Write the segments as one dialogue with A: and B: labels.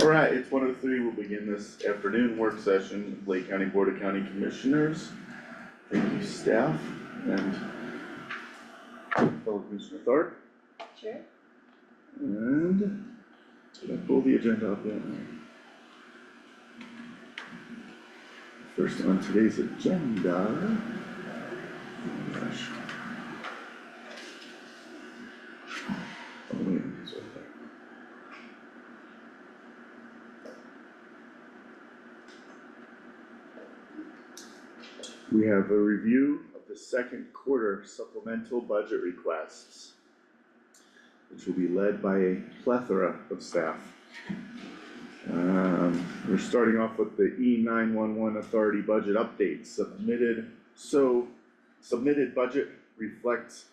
A: Alright, it's 1:03, we'll begin this afternoon work session of Lake County Board of County Commissioners. Thank you, staff, and fellow Commissioner Tharp.
B: Sure.
A: And did I pull the agenda up yet? First on today's agenda. Oh gosh. Oh wait, it's right there. We have a review of the second quarter supplemental budget requests, which will be led by a plethora of staff. We're starting off with the E911 Authority budget update submitted. Submitted budget reflects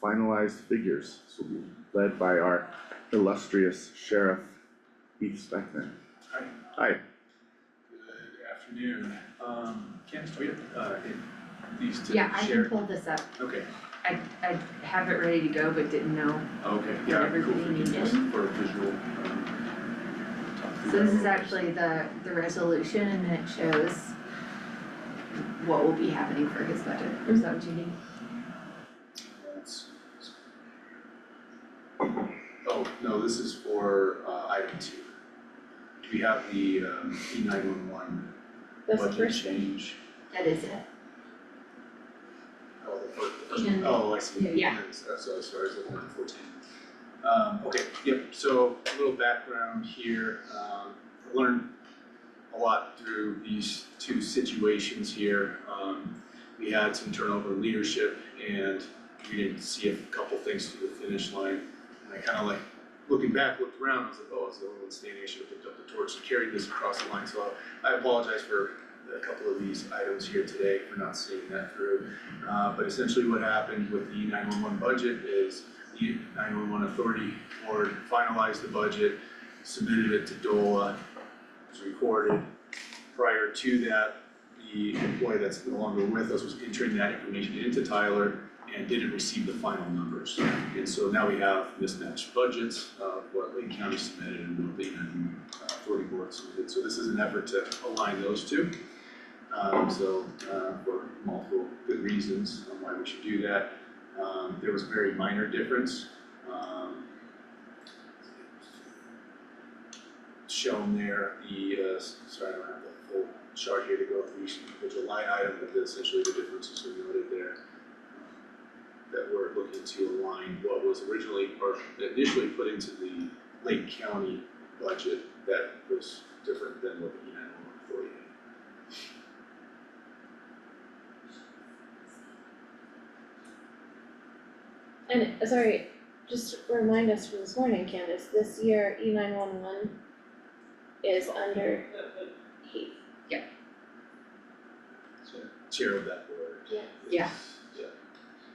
A: finalized figures, so we'll be led by our illustrious Sheriff Heath Speckman. Hi.
C: Good afternoon. Candace, do we have these to
B: Yeah, I
C: share?
B: can pull this up.
C: Okay,
B: I have it ready to go, but didn't know.
C: okay, yeah, cool,
B: everybody
C: if we can
B: needed.
C: just for visual. Talk through
B: So
C: that
B: this
C: a
B: is
C: little
B: actually the resolution and it shows what will be happening for his budget. Is that what you need?
C: bit. Oh, no, this is for item 2. We have the E911
B: That's the
C: budget
B: first thing.
C: change.
B: That is it.
C: Oh, the first,
B: And-
C: oh, I see.
B: Yeah.
C: So as far as looking at 14. Okay, yep, so a little background here, I learned a lot through these two situations here. We had some turnover in leadership and we didn't see a couple things to the finish line. And I kinda like, looking back, looked around, I was like, oh, I was the only one standing, I should have picked up the torch and carried this across the line. So I apologize for a couple of these items here today for not seeing that through. But essentially what happened with the 911 budget is the 911 Authority Board finalized the budget, submitted it to DOLA, it was recorded. Prior to that, the employee that's no longer with us was entering that information into Tyler and didn't receive the final numbers. And so now we have mismatched budgets of what Lake County submitted and what the 911 Authority Board submitted. So this is an effort to align those two. For multiple good reasons on why we should do that. There was a very minor difference. Shown there, sorry, I don't have the full chart here to go through each individual line item, but essentially the differences are noted there. That we're looking to align what was originally or initially put into the Lake County budget that was different than what the E911 Authority had.
D: And sorry, just remind us from this morning, Candace, this year E911 is under Heath.
C: So chair of that board.
D: Yeah.
B: Yeah.
C: Yeah.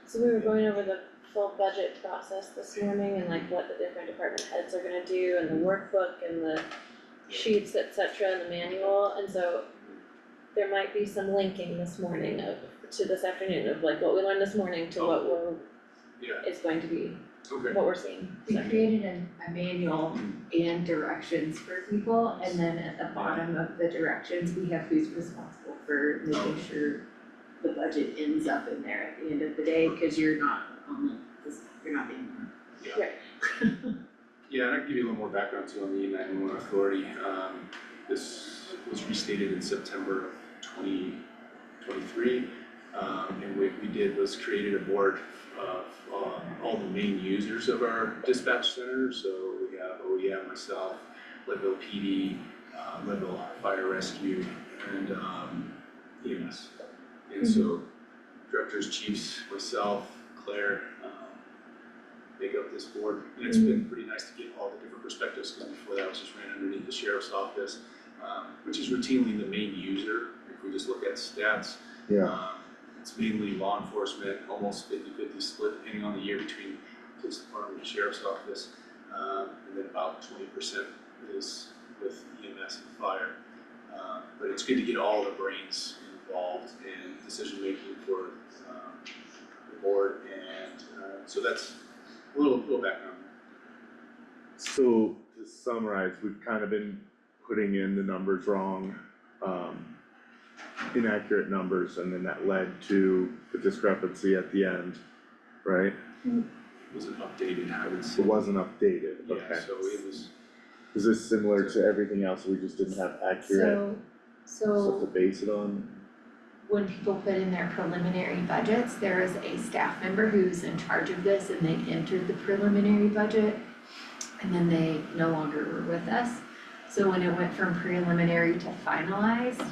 D: So we were going over the full budget process this morning and like what the different department heads are gonna do and the workbook and the sheets, et cetera, and the manual, and so there might be some linking this morning to this afternoon of like what we learned this morning to what
C: Yeah,
D: is going to be,
C: okay.
D: what we're seeing.
B: We created a manual and directions for people, and then at the bottom of the directions, we have who's responsible for making sure the budget ends up in there at the end of the day, cause you're not you're not being.
C: Yeah, and I can give you a little more background too on the E911 Authority. This was restated in September of 2023. And what we did was created a board of all the main users of our dispatch center. So we have OEM, myself, Leadville PD, Leadville Fire Rescue, and EMS. And so directors, chiefs, myself, Claire, make up this board. And it's been pretty nice to get all the different perspectives, because before that was just ran underneath the sheriff's office, which is routinely the main user. If we just look at stats, it's mainly law enforcement, almost 50-50 split depending on the year between police department and sheriff's office. And then about 20% is with EMS and fire. But it's good to get all the brains involved in decision making for the board and So that's a little background.
A: So to summarize, we've kind of been putting in the numbers wrong, inaccurate numbers, and then that led to the discrepancy at the end, right?
C: Wasn't updated, I would say.
A: It wasn't updated,
C: Yeah,
A: okay.
C: so it was,
A: Is this similar to everything else, we just didn't have accurate stuff to base it on?
B: When people put in their preliminary budgets, there is a staff member who's in charge of this and they entered the preliminary budget and then they no longer were with us. So when it went from preliminary to finalized,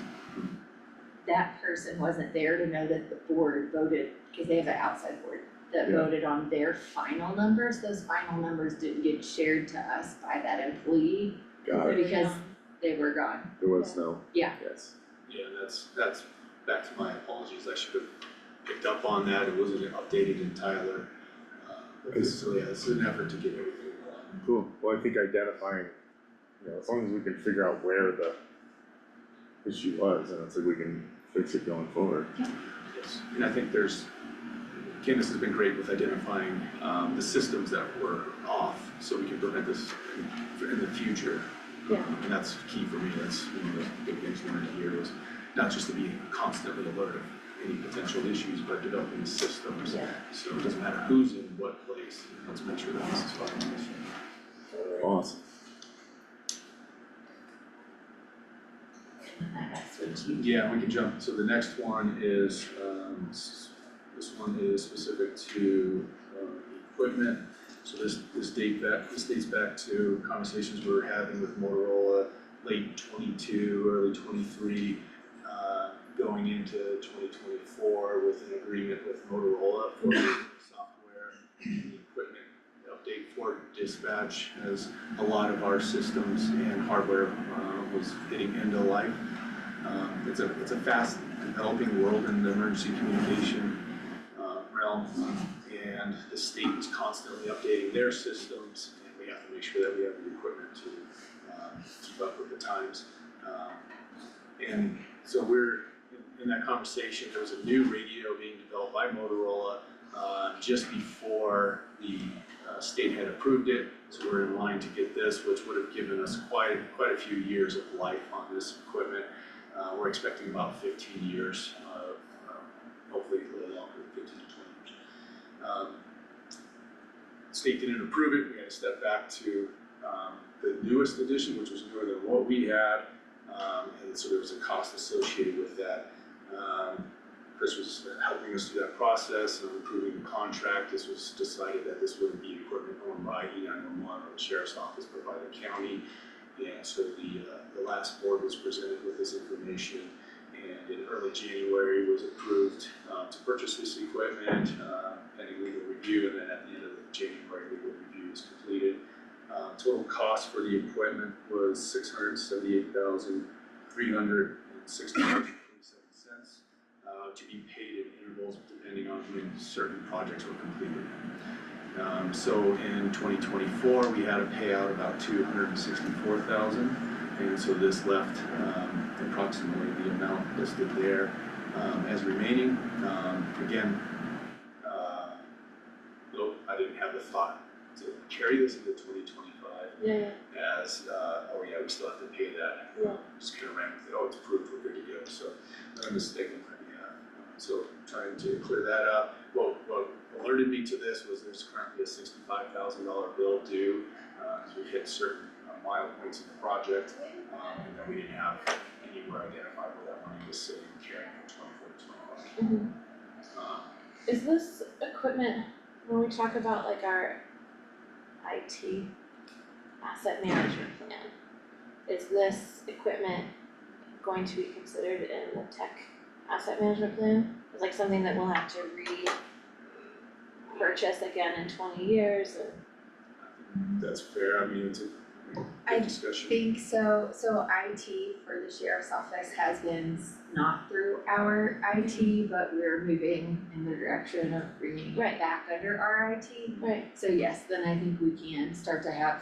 B: that person wasn't there to know that the board voted, cause they have an outside board that
A: Yeah.
B: voted on their final numbers. Those final numbers didn't get shared to us by that employee
A: Got it,
B: because they were gone.
A: there was no.
B: Yeah.
A: Yes.
C: yeah, that's back to my apologies, I should have picked up on that, it wasn't updated in Tyler. So yeah, this is an effort to get everything aligned.
A: Cool, well, I think identifying, as long as we can figure out where the issue was, and it's like we can fix it going forward.
C: Yes, and I think Candace has been great with identifying the systems that were off, so we can prevent this in the future.
D: Yeah.
C: And that's key for me, that's one of the big things I wanted to hear was not just to be constantly alert of any potential issues, but developing systems.
D: Yeah.
C: So it doesn't matter who's in what place, let's make sure that this is fine.
A: Awesome.
B: And then that next one too.
C: Yeah, we can jump, so the next one is, this one is specific to, equipment. So this dates back to conversations we were having with Motorola late 22, early 23, going into 2024 with an agreement with Motorola for the software and the equipment update for dispatch, as a lot of our systems and hardware was hitting end of life. It's a fast developing world in the emergency communication realm, and the state is constantly updating their systems, and we have to make sure that we have the equipment to keep up with the times. And so we're in that conversation, there was a new radio being developed by Motorola just before the state had approved it, so we're in line to get this, which would have given us quite a few years of life on this equipment. We're expecting about 15 years, hopefully a little longer, 15 to 20 years. State didn't approve it, we had to step back to the newest edition, which was newer than what we had, and so there was a cost associated with that. Chris was helping us through that process and approving the contract. This was decided that this wouldn't be equipment owned by E911 or the Sheriff's Office, but by the county. And so the last board was presented with this information, and in early January was approved to purchase this equipment, pending legal review, and then at the end of January, legal review was completed. Total cost for the equipment was $678,360.27, to be paid in intervals depending on when certain projects were completed. So in 2024, we had to pay out about $264,000, and so this left approximately the amount listed there as remaining. Again, though I didn't have the thought to carry this into 2025
D: Yeah,
C: as, oh yeah, we still have to pay that.
D: yeah.
C: Just kind of ran with it, oh, it's approved, we're good to go, so no mistake on my behalf. So trying to clear that up. What alerted me to this was there's currently a $65,000 bill due, as we hit certain mile points in the project, and then we didn't have anywhere identified where that money was sitting carrying from 24 to 25.
D: Is this equipment, when we talk about like our IT asset management plan, is this equipment going to be considered in the tech asset management plan? It's like something that we'll have to purchase again in 20 years and.
C: That's fair, I mean, it's a
B: I
C: good discussion.
B: think so, so IT for the sheriff's office has been not through our IT, but we're moving in the direction of bringing
D: Right.
B: it back under our IT.
D: Right.
B: So yes, then I think we can start to have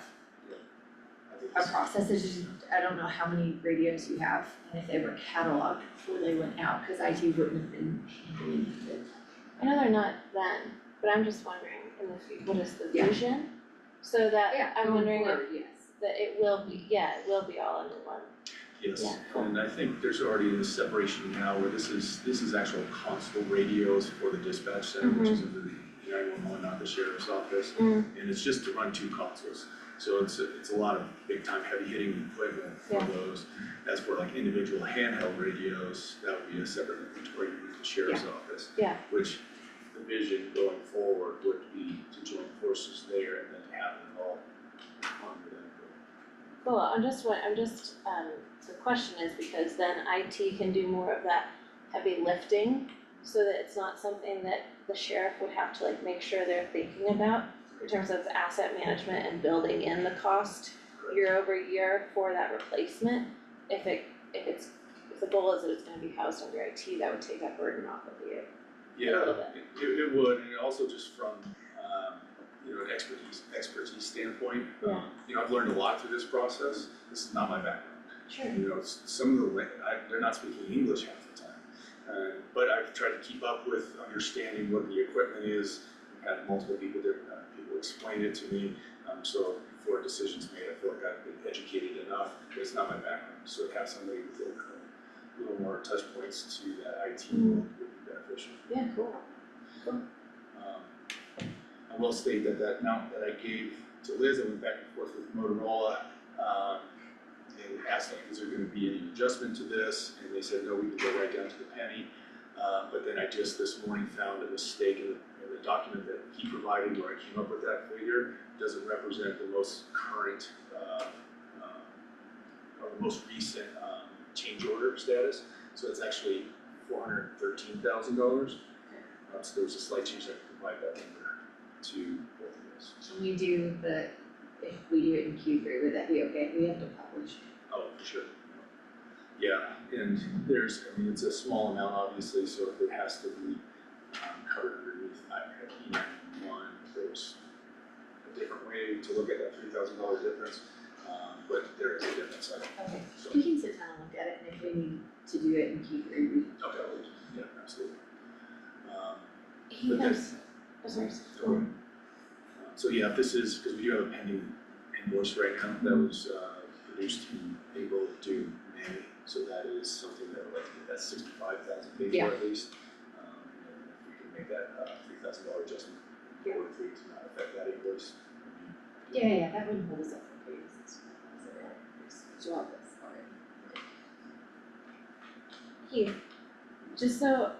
C: I think
B: a
C: this-
B: process, it's just, I don't know how many radios you have and if they were cataloged before they went out, cause IT wouldn't have been handling it.
D: I know they're not then, but I'm just wondering in the future, what is the
B: Yeah.
D: vision? So that,
B: Yeah,
D: I'm
B: going
D: wondering if
B: forward, yes.
D: that it will be, yeah, it will be all under one.
C: Yes,
D: Yeah, cool.
C: and I think there's already this separation now where this is actual console radios for the dispatch center, which is under the 911, not the sheriff's office.
D: Mm.
C: And it's just to run 2 consoles, so it's a lot of big time heavy hitting equipment for
D: Yeah.
C: those. As for like individual handheld radios, that would be a separate inventory with the sheriff's office.
D: Yeah.
C: Which the vision going forward would be to join forces there and then have it all under that.
D: Cool, the question is because then IT can do more of that heavy lifting, so that it's not something that the sheriff would have to like make sure they're thinking about in terms of asset management and building in the cost year over year for that replacement. If the goal is that it's gonna be housed under IT, that would take that burden off of you.
C: Yeah,
D: little bit.
C: it would, and also just from, an expertise standpoint,
D: Yeah.
C: I've learned a lot through this process. This is not my background.
D: Sure.
C: Some of they're not speaking English half the time. But I've tried to keep up with understanding what the equipment is. I've had multiple people explain it to me, so before decisions made, I feel like I've been educated enough, but it's not my background. So to have somebody with a little more touch points to that IT would be beneficial.
D: Yeah, cool.
C: I will state that amount that I gave to Liz, I went back and forth with Motorola, and asked like, is there gonna be any adjustment to this? And they said, no, we can go right down to the penny. But then I just this morning found a mistake in the document that he provided where I came up with that figure, doesn't represent the most current, or the most recent, change order status. So it's actually $413,000. So there was a slight change, I can provide that number to both of those.
B: Can we do if we do it in Q3, would that be okay? We have to publish.
C: Oh, for sure. Yeah, and it's a small amount obviously, so if it has to be covered underneath E91, there's a different way to look at that $3,000 difference, but there is a difference.
B: Okay.
C: So,
B: We can sit down and look at it, and if we need to do it in Q3, we
C: okay, yeah, absolutely.
D: He
C: But
D: comes, sorry.
C: So yeah, if this is, because we do have a pending invoice right now that was produced in April to May, so that is something that would like to get that 65,000 paid
B: Yeah.
C: for at least. And if we can make that $3,000 adjustment forward to not affect that invoice.
B: Yeah, that wouldn't hold us up for cases. So all this already.
D: Keith, just so,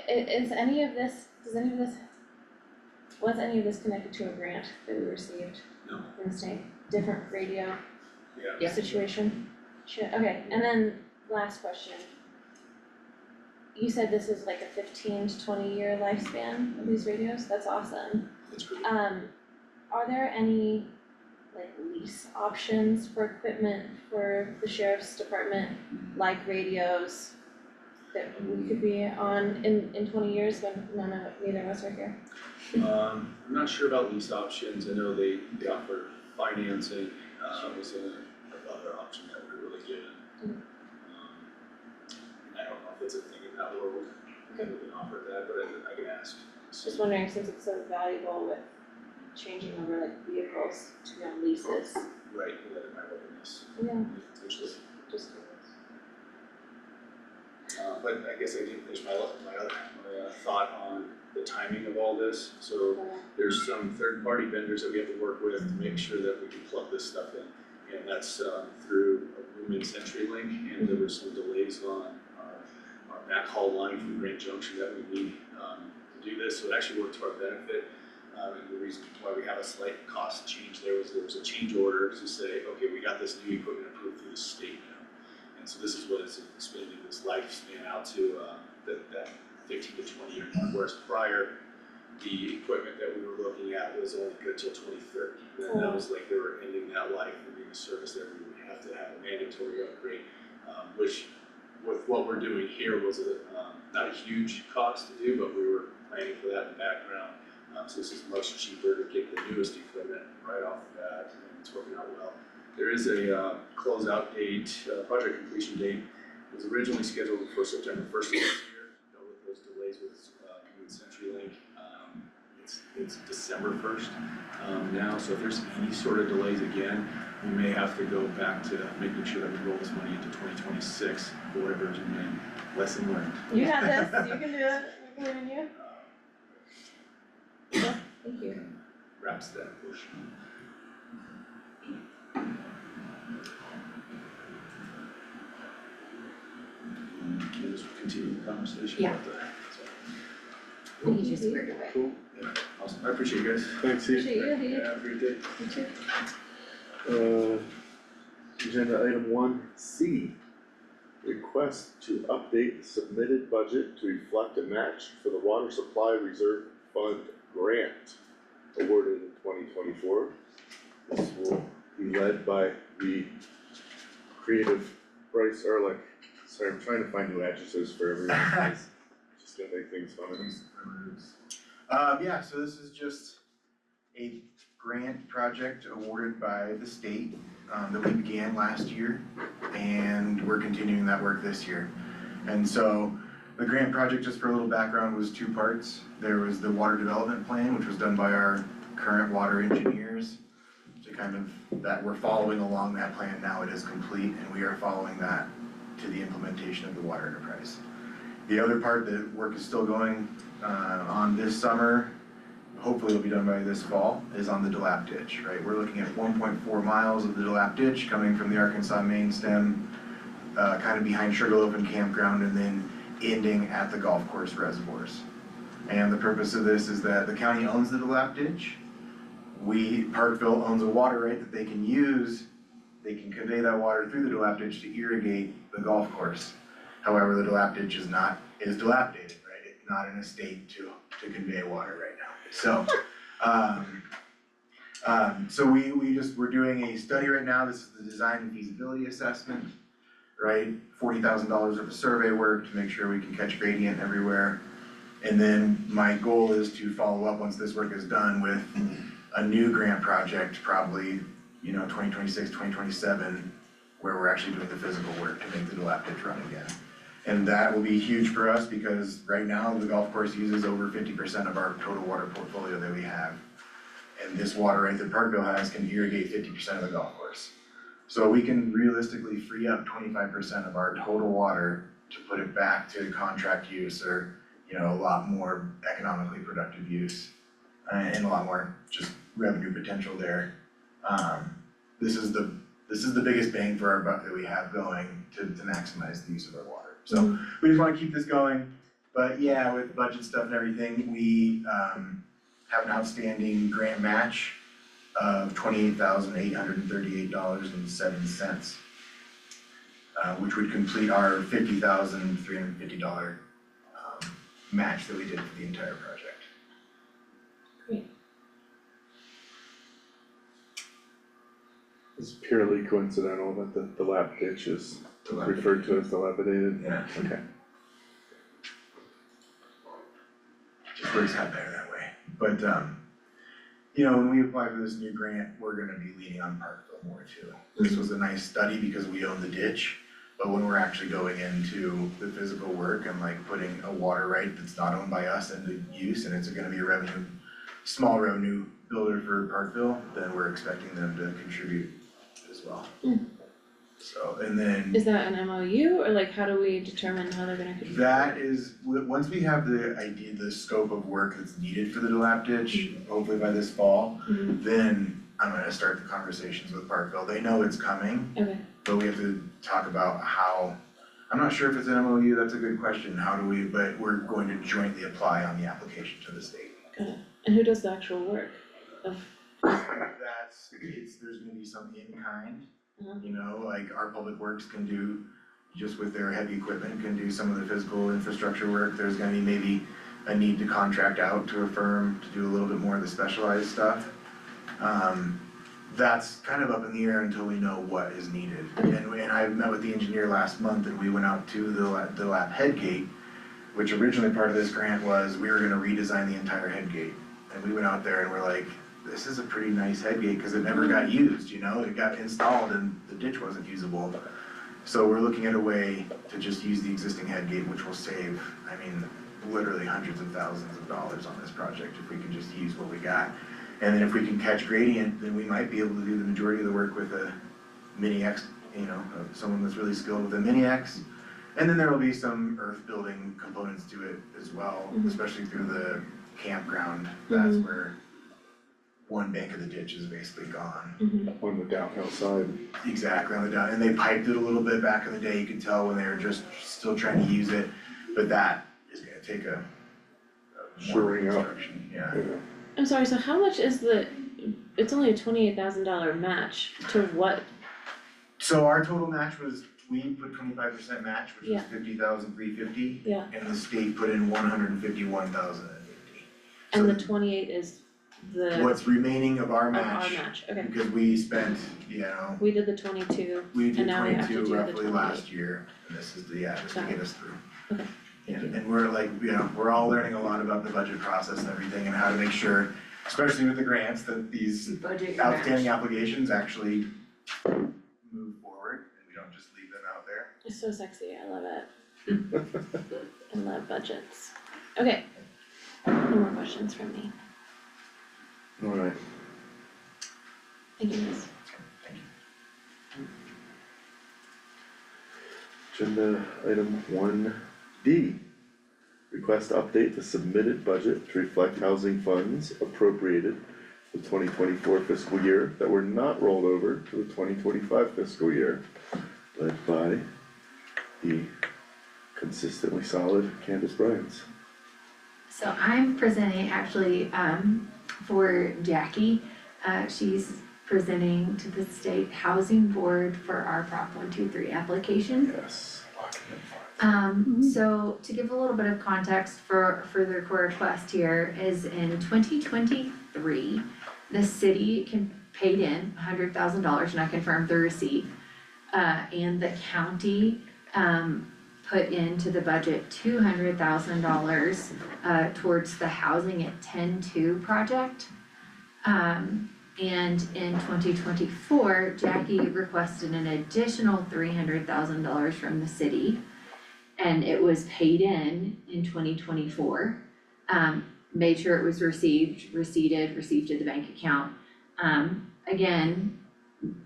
D: is any of this, was any of this connected to a grant that we received
C: No,
D: from the state? Different radio
C: yeah.
D: situation? Sure, okay, and then last question. You said this is like a 15 to 20 year lifespan of these radios, that's awesome.
C: That's great.
D: Are there any like lease options for equipment for the sheriff's department, like radios that we could be on in 20 years when neither of us are here?
C: I'm not sure about lease options. I know they offer financing, was another option that we're really given.
D: Mhm.
C: I don't know if it's a thing in that world, that we can offer that, but I can ask.
D: Just wondering, since it's so valuable with changing over like vehicles to be on leases.
C: Right, that it might open this,
D: Yeah,
C: potentially.
D: just curious.
C: But I guess I didn't finish my thought on the timing of all this. So there's some third-party vendors that we have to work with to make sure that we can plug this stuff in. And that's through Lumen CenturyLink, and there were some delays on our backhaul line from Grand Junction that we need to do this. So it actually worked to our benefit. And the reason why we have a slight cost change there was a change order to say, okay, we got this new equipment approved through the state now. And so this is what is expanding this lifespan out to that 15 to 20 year mark, whereas prior, the equipment that we were looking at was only good till 2030. And then that was like they were ending that life and being a service that we would have to have a mandatory upgrade, which with what we're doing here was not a huge cost to do, but we were planning for that in the background. So this is much cheaper to get the newest equipment right off the bat, and it's working out well. There is a closeout date, project completion date. It was originally scheduled for September 1st of this year, but with those delays with CenturyLink, it's December 1st now, so if there's any sort of delays again, we may have to go back to making sure that we roll this money into 2026, for whatever is remaining. Lesson learned.
D: You got this, you can do it, I believe in you. Yeah, thank you.
C: Wraps that portion. Can we just continue the conversation
B: Yeah.
C: about that?
B: We can just squared away.
A: Cool.
C: Yeah, awesome, I appreciate you guys.
A: Thanks, Heath.
D: Appreciate you, Heath.
C: Yeah, have a great day.
D: You too.
A: Agenda item 1C. Request to update the submitted budget to reflect a match for the Water Supply Reserve Fund grant awarded in 2024. This will be led by the creative Bryce Ehrlich. Sorry, I'm trying to find new adjectives for everyone. It's just gonna make things fun.
E: Yeah, so this is just a grant project awarded by the state, that we began last year, and we're continuing that work this year. And so, the grant project, just for a little background, was two parts. There was the water development plan, which was done by our current water engineers, to kind of, that we're following along that plan now, it is complete, and we are following that to the implementation of the water enterprise. The other part, the work is still going on this summer, hopefully it'll be done by this fall, is on the DeLap ditch, right? We're looking at 1.4 miles of the DeLap ditch coming from the Arkansas main stem, kind of behind Sugarloaf and Campground, and then ending at the golf course reservoirs. And the purpose of this is that the county owns the DeLap ditch. Parkville owns a water right that they can use. They can convey that water through the DeLap ditch to irrigate the golf course. However, the DeLap ditch is dilapidated, right? It's not in a state to convey water right now. So, we're doing a study right now. This is the design and feasibility assessment, right? $40,000 worth of survey work to make sure we can catch gradient everywhere. And then my goal is to follow up once this work is done with a new grant project, probably, 2026, 2027, where we're actually doing the physical work to make the DeLap ditch run again. And that will be huge for us because right now the golf course uses over 50% of our total water portfolio that we have. And this water right that Parkville has can irrigate 50% of the golf course. So we can realistically free up 25% of our total water to put it back to contract use or, a lot more economically productive use. And a lot more just revenue potential there. This is the biggest bang for our buck that we have going to maximize the use of our water. So we just wanna keep this going, but yeah, with budget stuff and everything, we have an outstanding grant match of $28,838.07. Which would complete our $50,350 match that we did for the entire project.
D: Great.
A: It's purely coincidental that the DeLap ditch is referred to as dilapidated.
E: Yeah,
A: Okay.
E: just works out better that way. But, when we apply for this new grant, we're gonna be leaning on Parkville more too. This was a nice study because we own the ditch, but when we're actually going into the physical work and like putting a water right that's not owned by us into use, and it's gonna be a small revenue builder for Parkville, then we're expecting them to contribute as well. So, and then.
D: Is that an MOU or like how do we determine how they're gonna contribute?
E: That is, once we have the idea, the scope of work that's needed for the DeLap ditch, hopefully by this fall, then I'm gonna start the conversations with Parkville. They know it's coming,
D: Okay,
E: but we have to talk about how, I'm not sure if it's an MOU, that's a good question, but we're going to jointly apply on the application to the state.
D: got it. And who does the actual work of?
E: There's gonna be some in kind,
D: Uh-huh.
E: like our public works can do, just with their heavy equipment, can do some of the physical infrastructure work. There's gonna be maybe a need to contract out to a firm to do a little bit more of the specialized stuff. That's kind of up in the air until we know what is needed. And I met with the engineer last month and we went out to the lap head gate, which originally part of this grant was we were gonna redesign the entire head gate. And we went out there and we're like, this is a pretty nice head gate, cause it never got used, it got installed and the ditch wasn't usable. So we're looking at a way to just use the existing head gate, which will save, literally hundreds of thousands of dollars on this project if we can just use what we got. And then if we can catch gradient, then we might be able to do the majority of the work with a mini X, someone that's really skilled with a mini X. And then there will be some earth building components to it as well, especially through the campground. That's where one bank of the ditch is basically gone.
A: On the downhill side.
E: Exactly, on the down, and they piped it a little bit back in the day, you could tell when they were just still trying to use it, but that is gonna take a more
A: Shoring up.
E: reconstruction, yeah.
D: I'm sorry, so how much is it's only a $28,000 match to what?
E: So our total match was, we put 25% match, which was
D: Yeah.
E: $50,350.
D: Yeah.
E: And the state put in $151,050.
D: And the
E: So
D: 28 is the,
E: what's remaining of our
D: of our
E: match,
D: match, okay.
E: because we spent,
D: We did the 22,
E: we did
D: And now we have to
E: 22
D: do the
E: roughly
D: 28.
E: last year, and this is this will
D: Got
E: get us through.
D: Okay,
E: Yeah,
D: thank you.
E: and we're like, we're all learning a lot about the budget process and everything, and how to make sure, especially with the grants, that these
B: Budget
E: outstanding
B: match.
E: applications actually move forward, and we don't just leave them out there.
D: It's so sexy, I love it. I love budgets. Okay, no more questions from me,
A: Alright,
D: thank you guys.
E: Thank you.
A: agenda item 1D. Request to update the submitted budget to reflect housing funds appropriated for the 2024 fiscal year that were not rolled over to the 2025 fiscal year, led by the consistently solid Candace Bryans.
B: So I'm presenting actually for Jackie. She's presenting to the state housing board for our Prop 123 application.
A: Yes, locking in funds.
B: So to give a little bit of context for the request here is in 2023, the city paid in $100,000 and I confirmed the receipt. And the county put into the budget $200,000 towards the Housing at 10-2 project. And in 2024, Jackie requested an additional $300,000 from the city. And it was paid in 2024. Made sure it was received to the bank account. Again,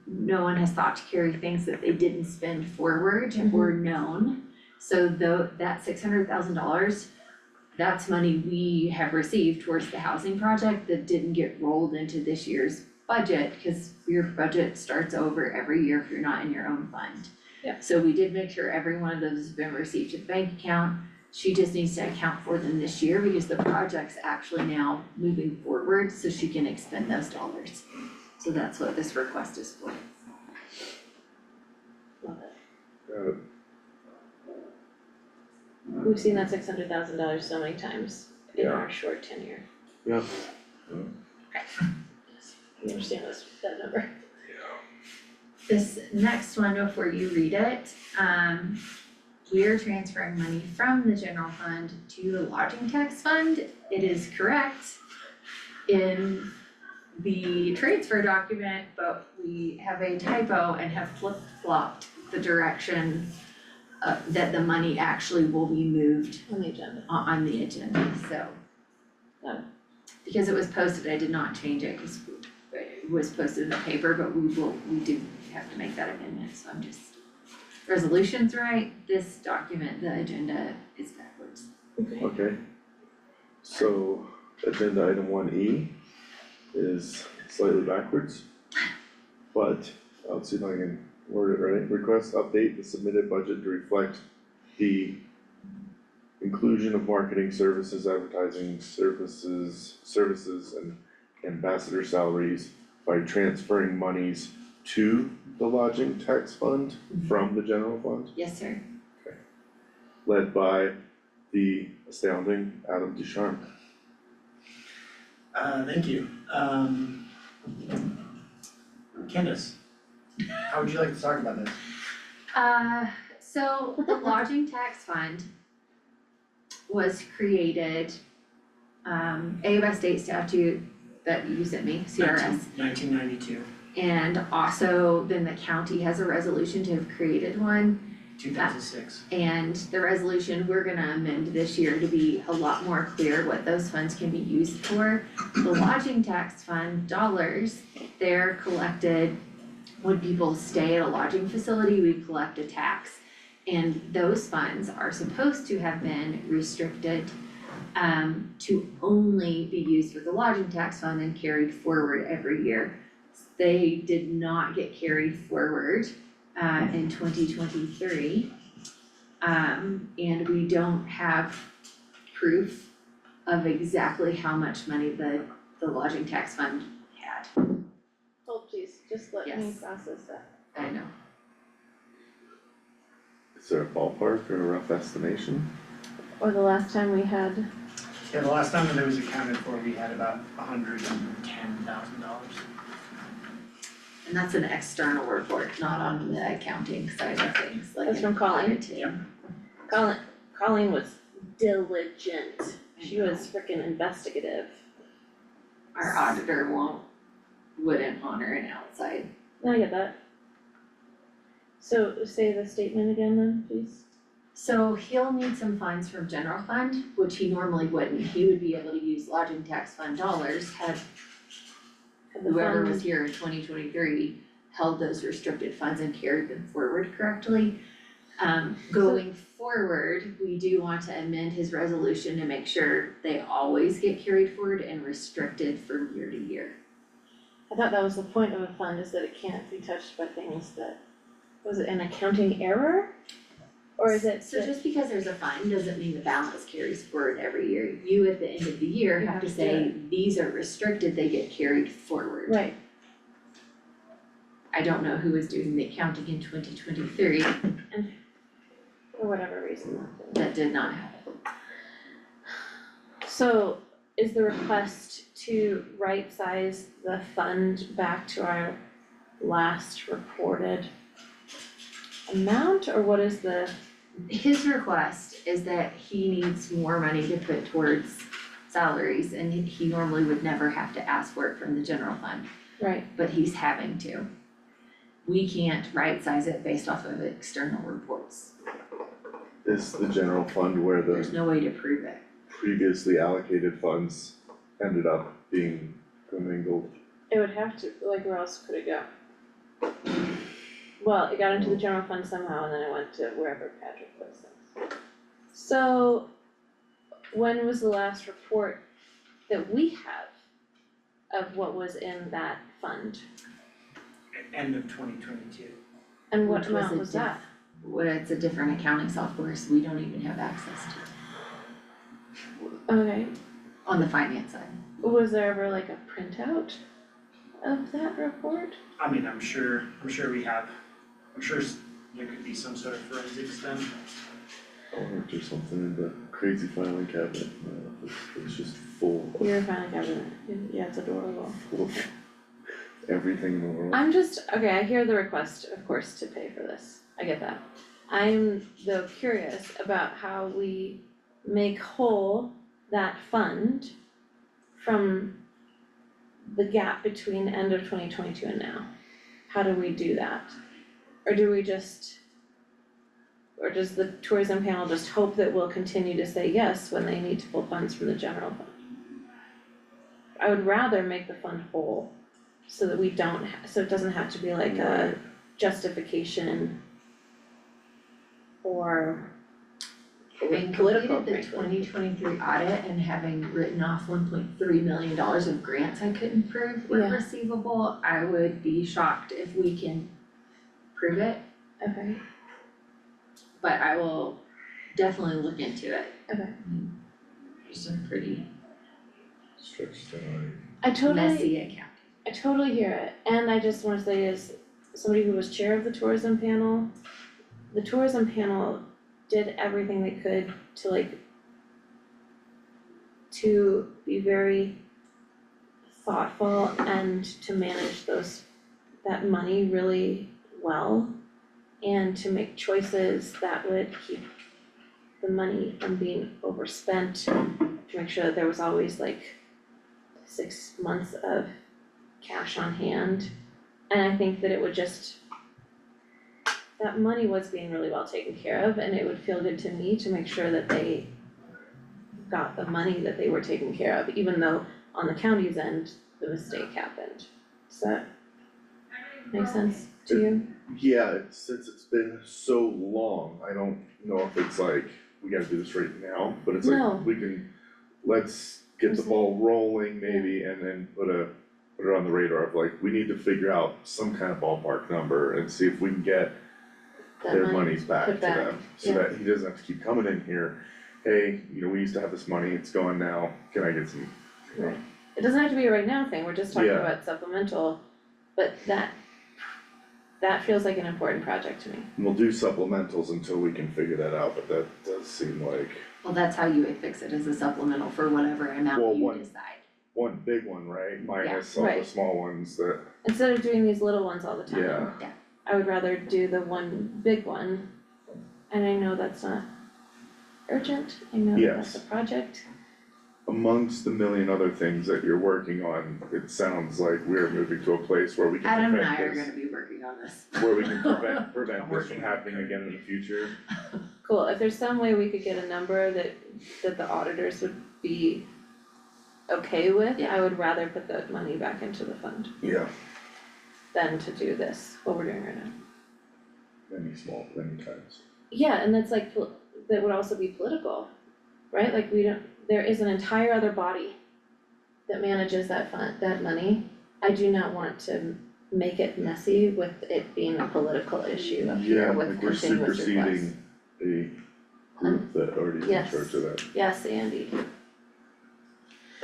B: no one has thought to carry things that they didn't spend forward or known. So though that $600,000, that's money we have received towards the housing project that didn't get rolled into this year's budget, cause your budget starts over every year if you're not in your own fund.
D: Yeah.
B: So we did make sure every one of those has been received to the bank account. She just needs to account for them this year because the project's actually now moving forward, so she can expend those dollars. So that's what this request is for.
D: Love it.
A: Got it.
D: We've seen that $600,000 so many times in
A: Yeah.
D: our short tenure.
A: Yep.
D: You understand that number?
B: This next one, before you read it, we are transferring money from the general fund to the lodging tax fund. It is correct in the transfer document, but we have a typo and have flip-flopped the direction that the money actually will be moved
D: On the agenda.
B: on the agenda, so.
D: Got it.
B: Because it was posted, I did not change it, cause it was posted in the paper, but we do have to make that amendment, so I'm just. Resolution's right, this document, the agenda is backwards.
D: Okay.
A: Okay. So agenda item 1E is slightly backwards. But let's see if I can word it right. Request update the submitted budget to reflect the inclusion of marketing services, advertising services and ambassador salaries by transferring monies to the lodging tax fund from the general fund,
B: Yes, sir.
A: led by the astounding Adam Ducharme.
F: Thank you. Candace, how would you like to talk about this?
B: So the lodging tax fund was created, by state statute that you sent me, CRS.
F: 1992.
B: And also then the county has a resolution to have created one.
F: 2006.
B: And the resolution we're gonna amend this year to be a lot more clear what those funds can be used for. The lodging tax fund dollars, they're collected when people stay at a lodging facility, we collect a tax. And those funds are supposed to have been restricted to only be used with the lodging tax fund and carried forward every year. They did not get carried forward in 2023. And we don't have proof of exactly how much money the lodging tax fund had.
D: Hold please, just let me
B: Yes.
D: process that.
B: I know.
A: Is there a ballpark or a rough estimation?
D: Or the last time we had,
F: Yeah, the last time that it was accounted for, we had about $110,000.
B: And that's an external report, not on the accounting side of things, like
D: That's
B: an
D: from Colleen.
B: auditing.
D: Colleen was diligent, she was freaking investigative.
B: Our auditor wouldn't honor an outside.
D: No, I get that. So say the statement again then, please.
B: So he'll need some funds from general fund, which he normally wouldn't, he would be able to use lodging tax fund dollars had
D: Had the
B: whoever was
D: fund-
B: here in 2023 held those restricted funds and carried them forward correctly. Going forward, we do want to amend his resolution to make sure they always get carried forward and restricted from year to year.
D: I thought that was the point of a fund, is that it can't be touched by things that, was it an accounting error? Or is it
B: So
D: that-
B: just because there's a fund doesn't mean the balance carries forward every year. You at the end of the year
D: You
B: have
D: have
B: to
D: to
B: say, these are restricted, they get carried forward.
D: Right,
B: I don't know who was doing the accounting in 2023,
D: for whatever reason that didn't.
B: that did not happen.
D: So is the request to right size the fund back to our last reported amount, or what is the,
B: His request is that he needs more money to put towards salaries and he normally would never have to ask for it from the general fund,
D: right,
B: but he's having to. We can't right size it based off of external reports.
A: Is the general fund where
B: There's
A: the
B: no way to prove it.
A: previously allocated funds ended up being commingled?
D: it would have to, like, where else could it go? Well, it got into the general fund somehow and then it went to wherever Patrick puts things. So, when was the last report that we have of what was in that fund?
F: End of 2022.
D: And what
B: Which was
D: amount
B: a
D: was that?
B: Well, it's a different accounting software, so we don't even have access to it
D: Okay,
B: on the finance side.
D: was there ever like a printout of that report?
F: I mean, I'm sure we have, there could be some sort of forensics done.
A: I wonder if there's something in the crazy filing cabinet, it's just full of
D: Your filing cabinet, yeah, it's adorable.
A: everything in the world.
D: I'm just, okay, I hear the request, of course, to pay for this, I get that. I'm though curious about how we make whole that fund from the gap between end of 2022 and now. How do we do that? Or do we just, or does the tourism panel just hope that we'll continue to say yes when they need to pull funds from the general fund? I would rather make the fund whole so that we don't, so it doesn't have to be like a justification or
B: Having
D: political,
B: completed the 2023 audit and having written off $1.3 million of grants I couldn't prove were
D: Yeah.
B: receivable, I would be shocked if we can prove it,
D: Okay,
B: but I will definitely look into it.
D: okay.
B: There's some pretty
A: Stretched out.
B: messy
D: I totally hear it, and I just wanna say as somebody who was chair of the tourism panel, the tourism panel did everything they could to be very thoughtful and to manage that money really well, and to make choices that would keep the money from being overspent, to make sure that there was always like 6 months of cash on hand. And I think that it would just that money was being really well taken care of, and it would feel good to me to make sure that they got the money that they were taken care of, even though on the county's end, the mistake happened. Does that make sense to you?
A: Yeah, since it's been so long, I don't know if it's like, we gotta do this right now, but it's
D: No.
A: like, we can, let's get the ball rolling maybe, and then put it on the radar of like, we need to figure out some kind of ballpark number and see if we can get
D: That
A: their
D: money
A: monies back to
D: put back,
A: them, so
D: yeah.
A: that he doesn't have to keep coming in here. Hey, we used to have this money, it's gone now, can I get some?
D: Right. It doesn't have to be a right now thing, we're just talking
A: Yeah.
D: about supplemental, but that feels like an important project to me.
A: And we'll do supplementals until we can figure that out, but that does seem like
B: Well, that's how you would fix it, as a supplemental for whatever
A: Well,
B: amount you
A: one-
B: decide.
A: one big one, right? Minus all the
D: right.
A: small ones that,
D: Instead of doing these little ones all the time.
A: Yeah.
D: I would rather do the one big one, and I know that's not urgent, I know that that's a
A: Yes.
D: project.
A: amongst the million other things that you're working on, it sounds like we're moving to a place where we can
B: Adam and
A: prevent
B: I are
A: this.
B: gonna be working on this.
A: Where we can prevent
E: I'm
A: this from
E: working on it.
A: happening again in the future.
D: Cool, if there's some way we could get a number that the auditors would be okay with,
B: Yeah.
D: I would rather put the money back into the fund
A: Yeah.
D: than to do this, what we're doing right now.
A: Many times.
D: Yeah, and that's like, that would also be political, right? Like there is an entire other body that manages that fund, that money. I do not want to make it messy with it being a political issue up here
A: Yeah,
D: with
A: like we're
D: continuous requests.
A: superseding a group that already is in
D: yes.
A: charge of that.
D: Yes, Andy,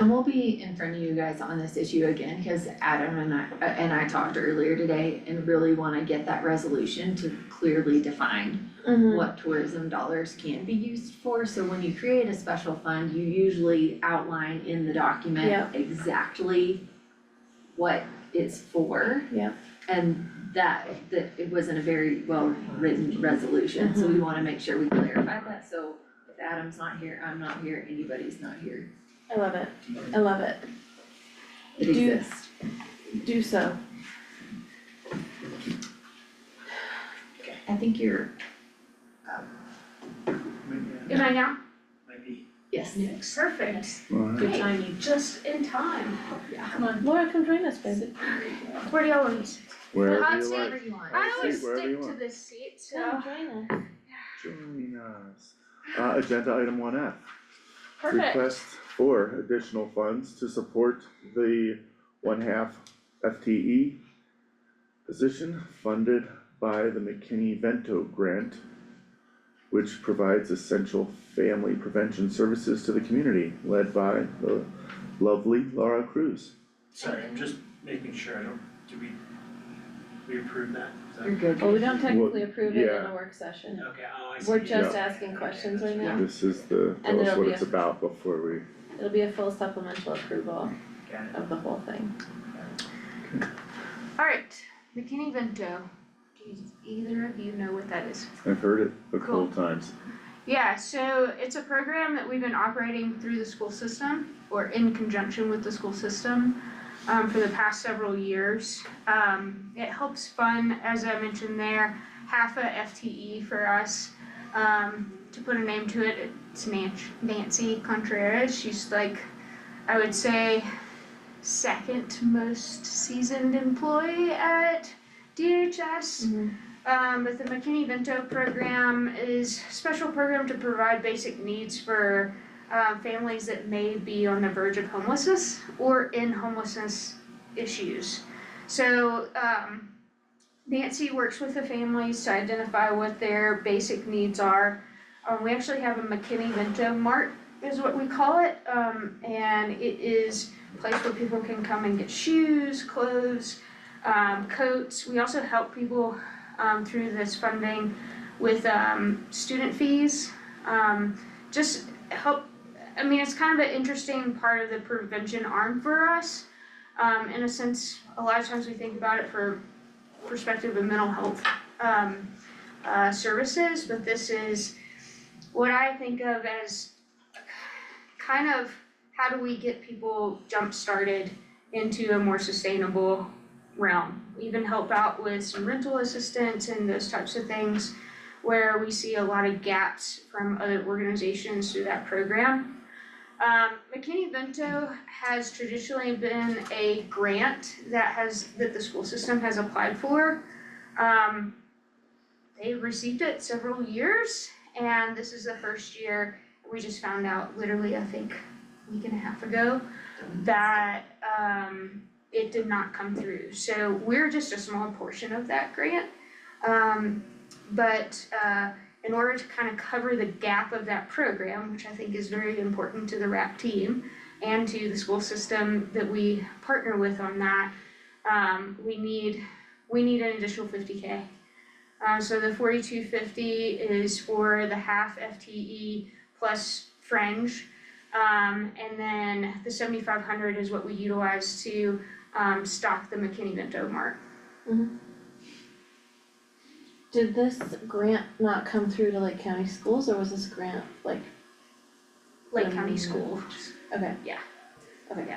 B: And we'll be in front of you guys on this issue again, cause Adam and I talked earlier today and really wanna get that resolution to clearly define what tourism dollars can be used for, so when you create a special fund, you usually outline in the document
D: Yeah.
B: exactly what it's for.
D: Yeah.
B: And that it wasn't a very well written resolution, so we wanna make sure we clarify that, so if Adam's not here, I'm not here, anybody's not here,
D: I love it, I love it,
B: it
D: Do-
B: exists.
D: do so.
B: I think you're,
G: Am I now?
F: Might be.
B: yes.
G: Perfect.
A: Alright.
D: Good timing.
G: Just in time.
B: Yeah.
G: Come on,
D: Laura, come join us, baby.
G: where do y'all want me to sit?
A: Wherever
G: hot
A: you
G: seat
A: like.
B: Whatever you want.
G: I always
A: Wherever you
G: stick to
A: want.
G: this seat, so.
D: Come join us.
A: Join us. Agenda item 1F.
G: Perfect.
A: Request for additional funds to support the 1/2 FTE position funded by the McKinney-Vento grant, which provides essential family prevention services to the community, led by the lovely Laura Cruz.
F: Sorry, I'm just making sure, did we approve that? Is that-
B: You're good.
D: Well, we don't technically approve it in
A: yeah.
D: a work session.
F: Okay, oh, I see.
D: We're just
A: Yeah.
D: asking questions right now.
A: This is the,
D: And
A: tell us
D: it'll
A: what
D: be
A: it's
D: a-
A: about before we,
D: It'll be a full supplemental approval
F: Got it.
D: of the whole thing.
G: Alright, McKinney-Vento. Do either of you know what that is?
A: I've heard it a couple
G: Cool.
A: times.
G: Yeah, so it's a program that we've been operating through the school system or in conjunction with the school system for the past several years. It helps fund, as I mentioned there, half a FTE for us. To put a name to it, it's Nancy Contreras. She's like, I would say, second most seasoned employee at DHS. But the McKinney-Vento program is a special program to provide basic needs for families that may be on the verge of homelessness or in homelessness issues. So Nancy works with the families to identify what their basic needs are. We actually have a McKinney-Vento Mart is what we call it, and it is a place where people can come and get shoes, clothes, coats. We also help people through this funding with student fees. Just help, I mean, it's kind of an interesting part of the prevention arm for us. In a sense, a lot of times we think about it for perspective of mental health services, but this is what I think of as kind of how do we get people jump started into a more sustainable realm. We even help out with some rental assistance and those types of things where we see a lot of gaps from other organizations through that program. McKinney-Vento has traditionally been a grant that the school system has applied for. They received it several years, and this is the first year. We just found out literally, I think, a week and a half ago that it did not come through. So we're just a small portion of that grant. But in order to kind of cover the gap of that program, which I think is very important to the RAP team and to the school system that we partner with on that, we need an additional $50K. So the $42.50 is for the half FTE plus fringe. And then the $7,500 is what we utilize to stock the McKinney-Vento Mart.
D: Did this grant not come through to Lake County schools, or was this grant like?
G: Lake County Schools.
D: Okay.
G: Yeah.
D: Okay.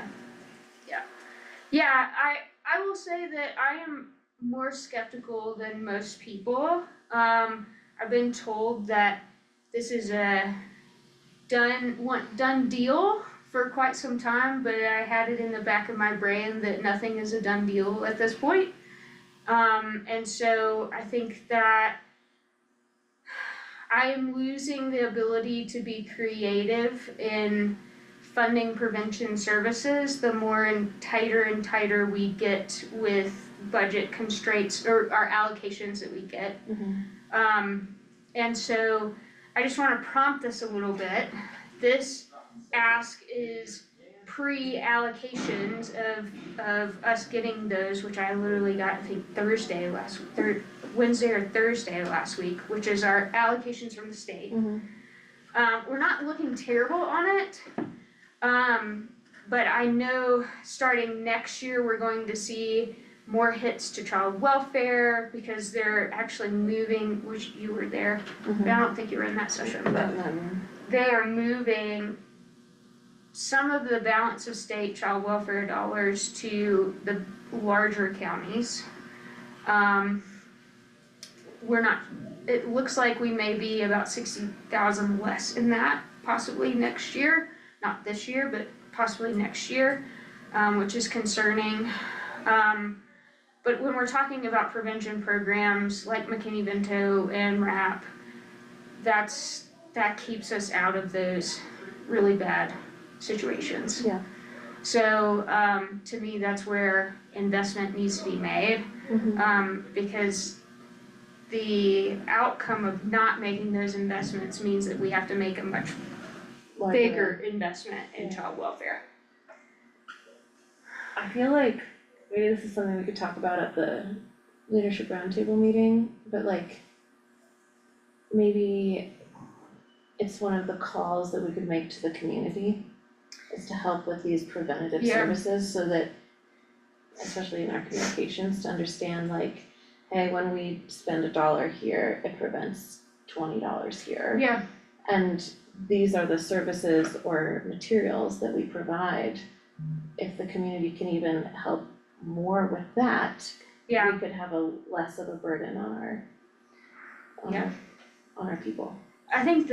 G: Yeah, I will say that I am more skeptical than most people. I've been told that this is a done deal for quite some time, but I had it in the back of my brain that nothing is a done deal at this point. And so I think that I am losing the ability to be creative in funding prevention services the more and tighter we get with budget constraints or our allocations that we get. And so I just wanna prompt this a little bit. This ask is pre-allocations of us getting those, which I literally got, I think Wednesday or Thursday last week, which is our allocations from the state. We're not looking terrible on it, but I know starting next year, we're going to see more hits to child welfare because they're actually moving, which you were there, but I don't think you were in that session, but they are moving some of the balance of state child welfare dollars to the larger counties. It looks like we may be about 60,000 less in that possibly next year, not this year, but possibly next year, which is concerning. But when we're talking about prevention programs like McKinney-Vento and RAP, that keeps us out of those really bad situations.
D: Yeah.
G: So to me, that's where investment needs to be made, because the outcome of not making those investments means that we have to make a much bigger investment in child welfare.
D: I feel like maybe this is something we could talk about at the leadership roundtable meeting, but like maybe it's one of the calls that we could make to the community is to help with these preventative services so that, especially in our communications, to understand like, hey, when we spend $1 here, it prevents $20 here.
G: Yeah.
D: And these are the services or materials that we provide. If the community can even help more with that, we could have a less of a burden on our people.
G: I think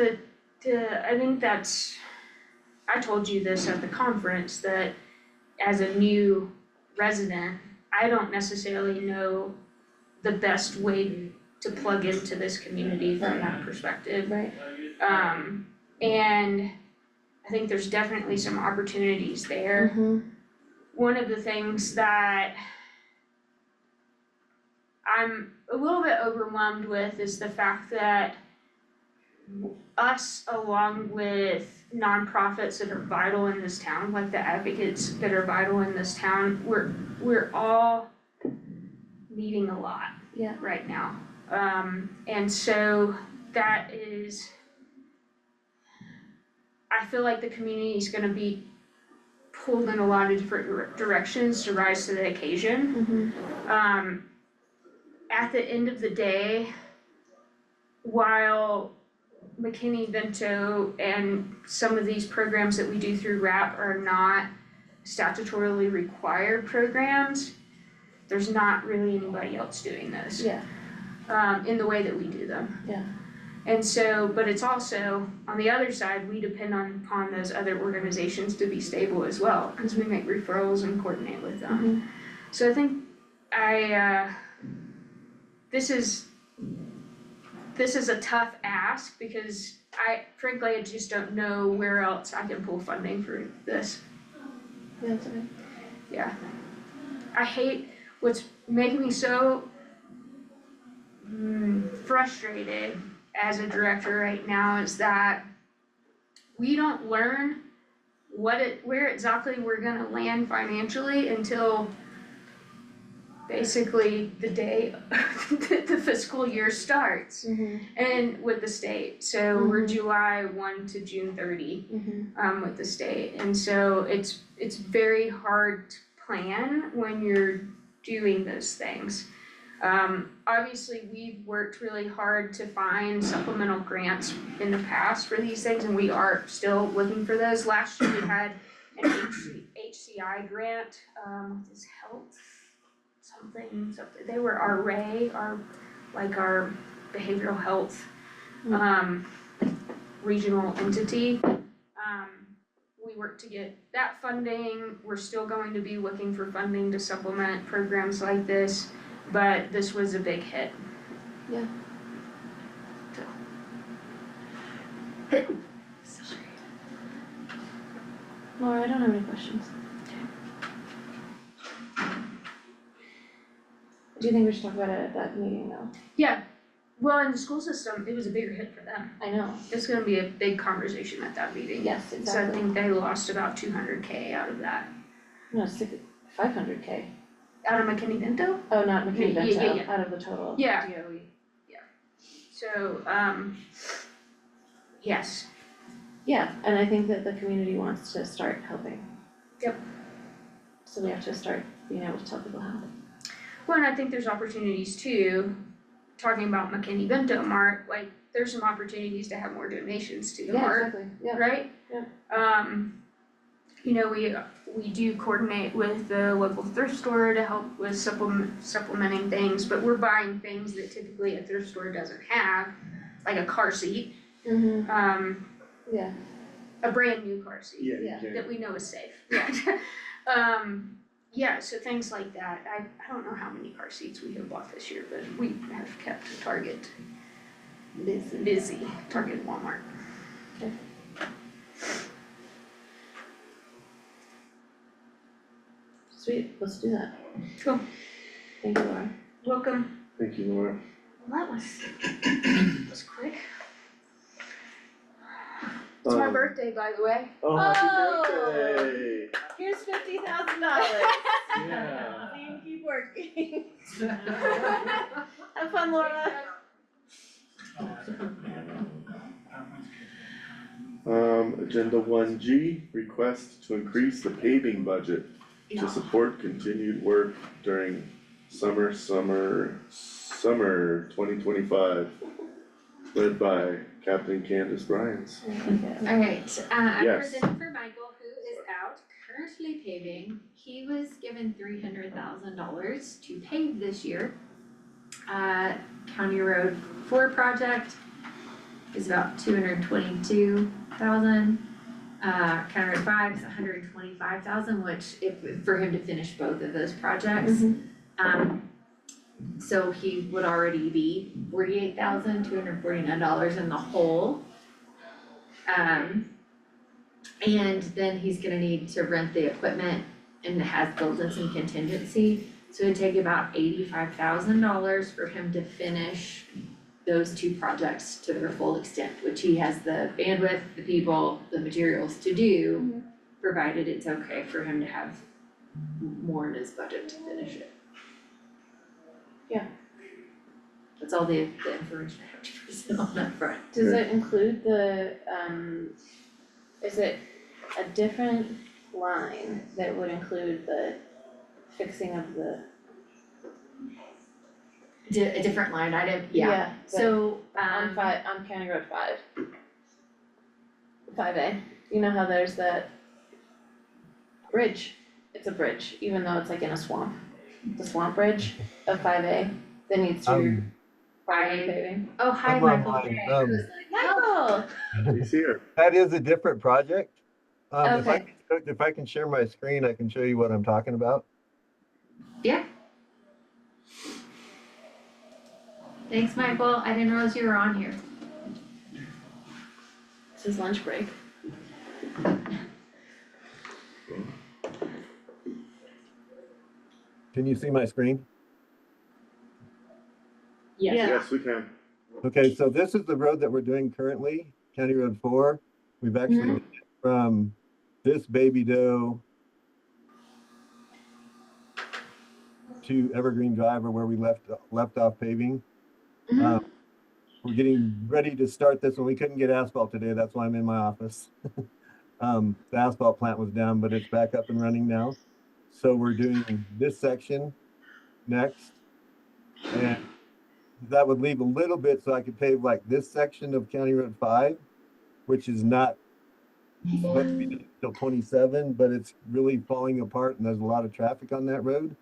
G: I told you this at the conference, that as a new resident, I don't necessarily know the best way to plug into this community from that perspective.
D: Right.
G: And I think there's definitely some opportunities there. One of the things that I'm a little bit overwhelmed with is the fact that us, along with nonprofits that are vital in this town, like the advocates that are vital in this town, we're all needing a lot right now. And so that is, I feel like the community is gonna be pulled in a lot of different directions to rise to the occasion. At the end of the day, while McKinney-Vento and some of these programs that we do through RAP are not statutorily required programs, there's not really anybody else doing this.
D: Yeah.
G: In the way that we do them.
D: Yeah.
G: And so, but it's also, on the other side, we depend upon those other organizations to be stable as well, cause we make referrals and coordinate with them. So I think this is a tough ask because frankly, I just don't know where else I can pull funding for this.
D: Yeah, that's okay.
G: Yeah. I hate, what's making me so frustrated as a director right now is that we don't learn where exactly we're gonna land financially until basically the day the fiscal year starts and with the state. So we're July 1 to June 30 with the state. And so it's very hard to plan when you're doing those things. Obviously, we've worked really hard to find supplemental grants in the past for these things, and we are still looking for those. Last year, we had an HCI grant, with this health, something, they were our our behavioral health, regional entity. We worked to get that funding. We're still going to be looking for funding to supplement programs like this. But this was a big hit.
D: Yeah.
G: So.
D: Sorry. Laura, I don't have any questions. Do you think we should talk about it at that meeting though?
G: Yeah, well, in the school system, it was a bigger hit for them.
D: I know.
G: It's gonna be a big conversation at that meeting.
D: Yes,
G: So I
D: exactly.
G: think they lost about 200K out of that.
D: No, 500K.
G: Out of McKinney-Vento?
D: Oh, not McKinney Vento,
G: Yeah.
D: out of the total
G: Yeah.
D: DOE.
G: So, yes,
D: Yeah, and I think that the community wants to start helping.
G: Yep.
D: So we have to start being able to tell people how.
G: well, and I think there's opportunities too, talking about McKinney-Vento Mart, like, there's some opportunities to have more donations to the Mart.
D: Yeah, exactly, yeah.
G: Right?
D: Yeah.
G: You know, we do coordinate with the local thrift store to help with supplementing things, but we're buying things that typically a thrift store doesn't have, like a car seat,
D: Yeah,
G: a brand new car seat
A: Yeah,
D: Yeah.
A: you can.
G: that we know is safe. Yeah, so things like that. I don't know how many car seats we have bought this year, but we have kept Target busy, Target and Walmart.
D: sweet, let's do that.
G: Cool.
D: Thank you, Laura.
G: Welcome.
A: Thank you, Laura.
G: Well, that was quick. It's my birthday, by the way.
A: Oh,
D: Oh.
A: happy birthday!
D: Here's $50,000.
A: Yeah.
D: So you can keep working. Have fun, Laura.
A: Agenda 1G, request to increase the paving budget to support continued work during summer 2025, led by Captain Candace Bryans.
B: Alright, I'm
A: Yes.
B: presenting for Michael, who is out currently paving. He was given $300,000 to pave this year. County Road 4 project is about $222,000. County Road 5 is $125,000, which for him to finish both of those projects. So he would already be $48,249 in the hole. And then he's gonna need to rent the equipment and has built in some contingency. So it'd take about $85,000 for him to finish those two projects to their full extent, which he has the bandwidth, the people, the materials to do, provided it's okay for him to have more in his budget to finish it.
D: Yeah.
B: That's all the information I have to present on that front.
D: Does it include the, is it a different line that would include the fixing of the?
B: A different line item,
D: But
B: so,
D: on County Road 5. 5A, you know how there's that bridge, it's a bridge, even though it's like in a swamp. the swamp bridge of 5A that needs to be
G: I-
D: paving?
G: Oh, hi,
H: I'm
G: Michael.
H: online.
G: I was like, oh.
D: Michael!
A: He's here.
H: That is a different project.
D: Okay.
H: If I can share my screen, I can show you what I'm talking about.
B: Yeah. Thanks, Michael, I didn't realize you were on here.
D: It's his lunch break.
H: Can you see my screen?
D: Yeah.
A: Yes, we can.
H: Okay, so this is the road that we're doing currently, County Road 4. We've actually
D: Mhm.
H: made it from this baby doe to Evergreen Drive, or where we left off paving.
D: Mhm.
H: We're getting ready to start this one. We couldn't get asphalt today. That's why I'm in my office. The asphalt plant was down, but it's back up and running now. So we're doing this section next. And that would leave a little bit so I could pave like this section of County Road 5, which is not supposed to be done until 27, but it's really falling apart and there's a lot of traffic on that road.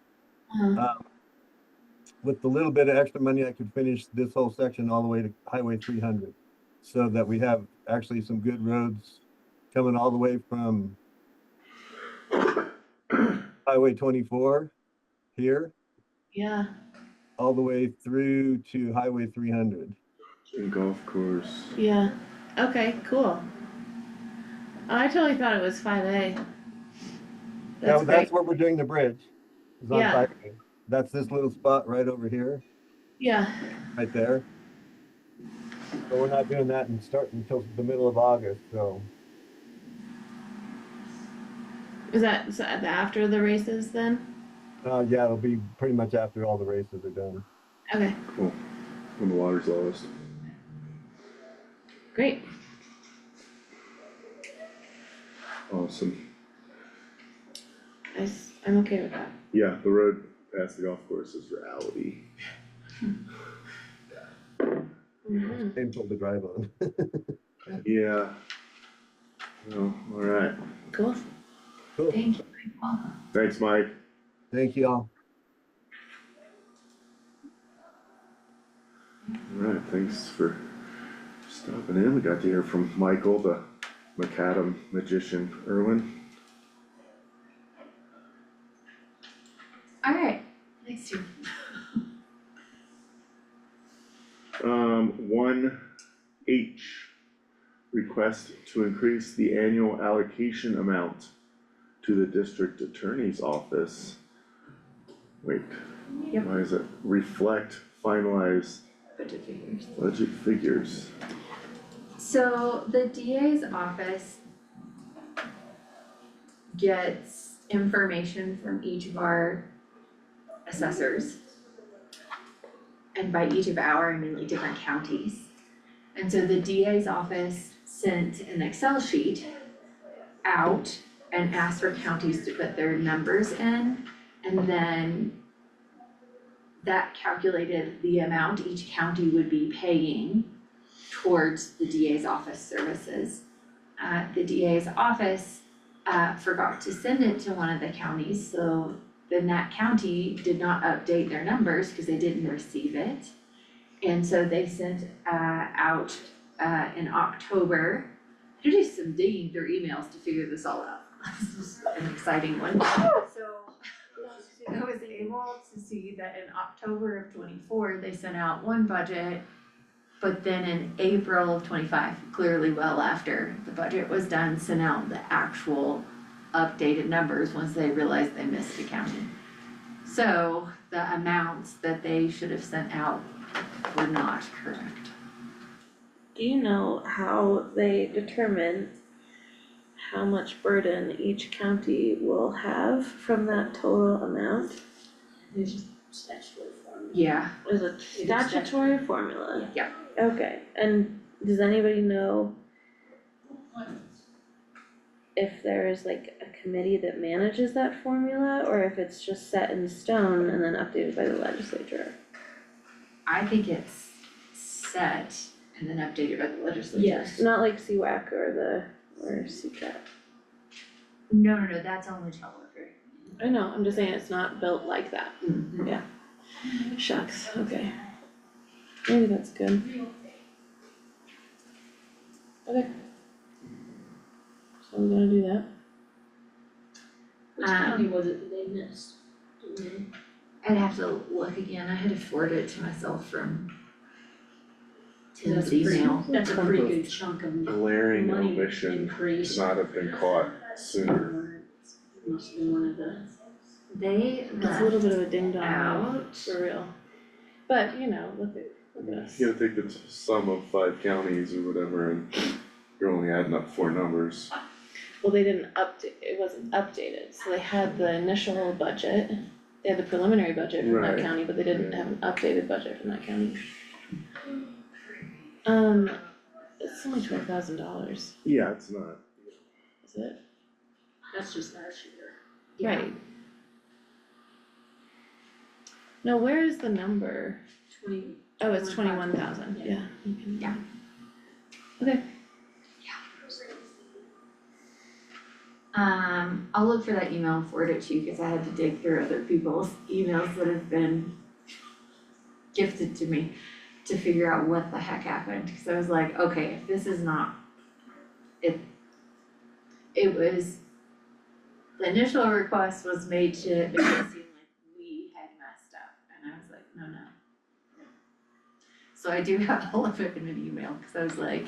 D: Uh-huh.
H: With the little bit of extra money, I could finish this whole section all the way to Highway 300, so that we have actually some good roads coming all the way from Highway 24 here,
D: Yeah.
H: all the way through to Highway 300.
A: And golf course.
D: Yeah. Okay, cool. I totally thought it was 5A. That's
H: Now,
D: great.
H: that's where we're doing the bridge. Is on
D: Yeah.
H: 5A. That's this little spot right over here,
D: Yeah.
H: right there. But we're not doing that and starting until the middle of August, so.
D: Is that after the races then?
H: Yeah, it'll be pretty much after all the races are done.
D: Okay,
A: Cool. When the water's lowest.
D: great.
A: Awesome.
D: I'm okay with that.
A: Yeah, the road past the golf course is reality.
D: Mhm.
H: Painful to drive on.
A: Yeah. Well, alright.
D: Cool.
H: Cool.
B: Thank you, Michael.
A: Thanks, Mike.
H: Thank you all.
A: Alright, thanks for stopping in. We got to hear from Michael, the macadam magician, Irwin.
B: Alright, next two.
A: 1H, request to increase the annual allocation amount to the district attorney's office. Wait,
B: Yep.
A: why is it reflect finalized
B: Budget figures.
A: budget figures?
B: So the DA's office gets information from each of our assessors. And by each of our, I mean like different counties. And so the DA's office sent an Excel sheet out and asked for counties to put their numbers in. And then that calculated the amount each county would be paying towards the DA's office services. The DA's office forgot to send it to one of the counties, so then that county did not update their numbers because they didn't receive it. And so they sent out in October, I had to do some digging through emails to figure this all out. This was an exciting one. So I was able to see that in October of 24, they sent out one budget. But then in April of 25, clearly well after the budget was done, sent out the actual updated numbers once they realized they missed a county. So the amounts that they should have sent out were not correct.
D: Do you know how they determine how much burden each county will have from that total amount?
B: It's just statutory form. Yeah,
D: Is it statutory formula?
B: Yeah.
D: Okay, and does anybody know if there is like a committee that manages that formula, or if it's just set in stone and then updated by the legislature?
B: I think it's set and then updated by the legislature.
D: Not like CWAC or CCAT.
B: No, that's only child welfare.
D: I know, I'm just saying it's not built like that.
B: Mhm.
D: Shucks, okay. Maybe that's good. Okay. So we're gonna do that.
I: Which county was it that they missed? Do you know?
B: I'd have to look again, I had to forward it to myself from Tim's
I: That's a pretty-
B: email.
I: That's a pretty good chunk of
A: Glaring
I: money
A: omission
I: increase.
A: to not have been caught sooner.
I: Must have been one of the,
B: They
D: It's a little
B: left
D: bit of a ding dong
B: out.
D: for real. But, you know, look at us.
A: You gotta take the sum of 5 counties or whatever and you're only adding up 4 numbers.
D: Well, they didn't update, it wasn't updated, so they had the initial budget, they had the preliminary budget from that
A: Right.
D: county, but they didn't
A: Yeah.
D: have an updated budget from that county. It's only $12,000,
A: Yeah, it's not.
D: is it?
I: that's just last year.
B: Yeah.
D: Right. No, where is the number?
I: 20,
D: Oh, it's
I: 21,000,
D: 21,000,
I: yeah.
D: yeah. you can-
B: Yeah.
D: Okay,
B: I'll look for that email and forward it to you, cause I had to dig through other people's emails that have been gifted to me to figure out what the heck happened, cause I was like, okay, if this is not, it was, the initial request was made to make it seem like we had messed up, and I was like, no. So I do have all of it in an email, cause I was like,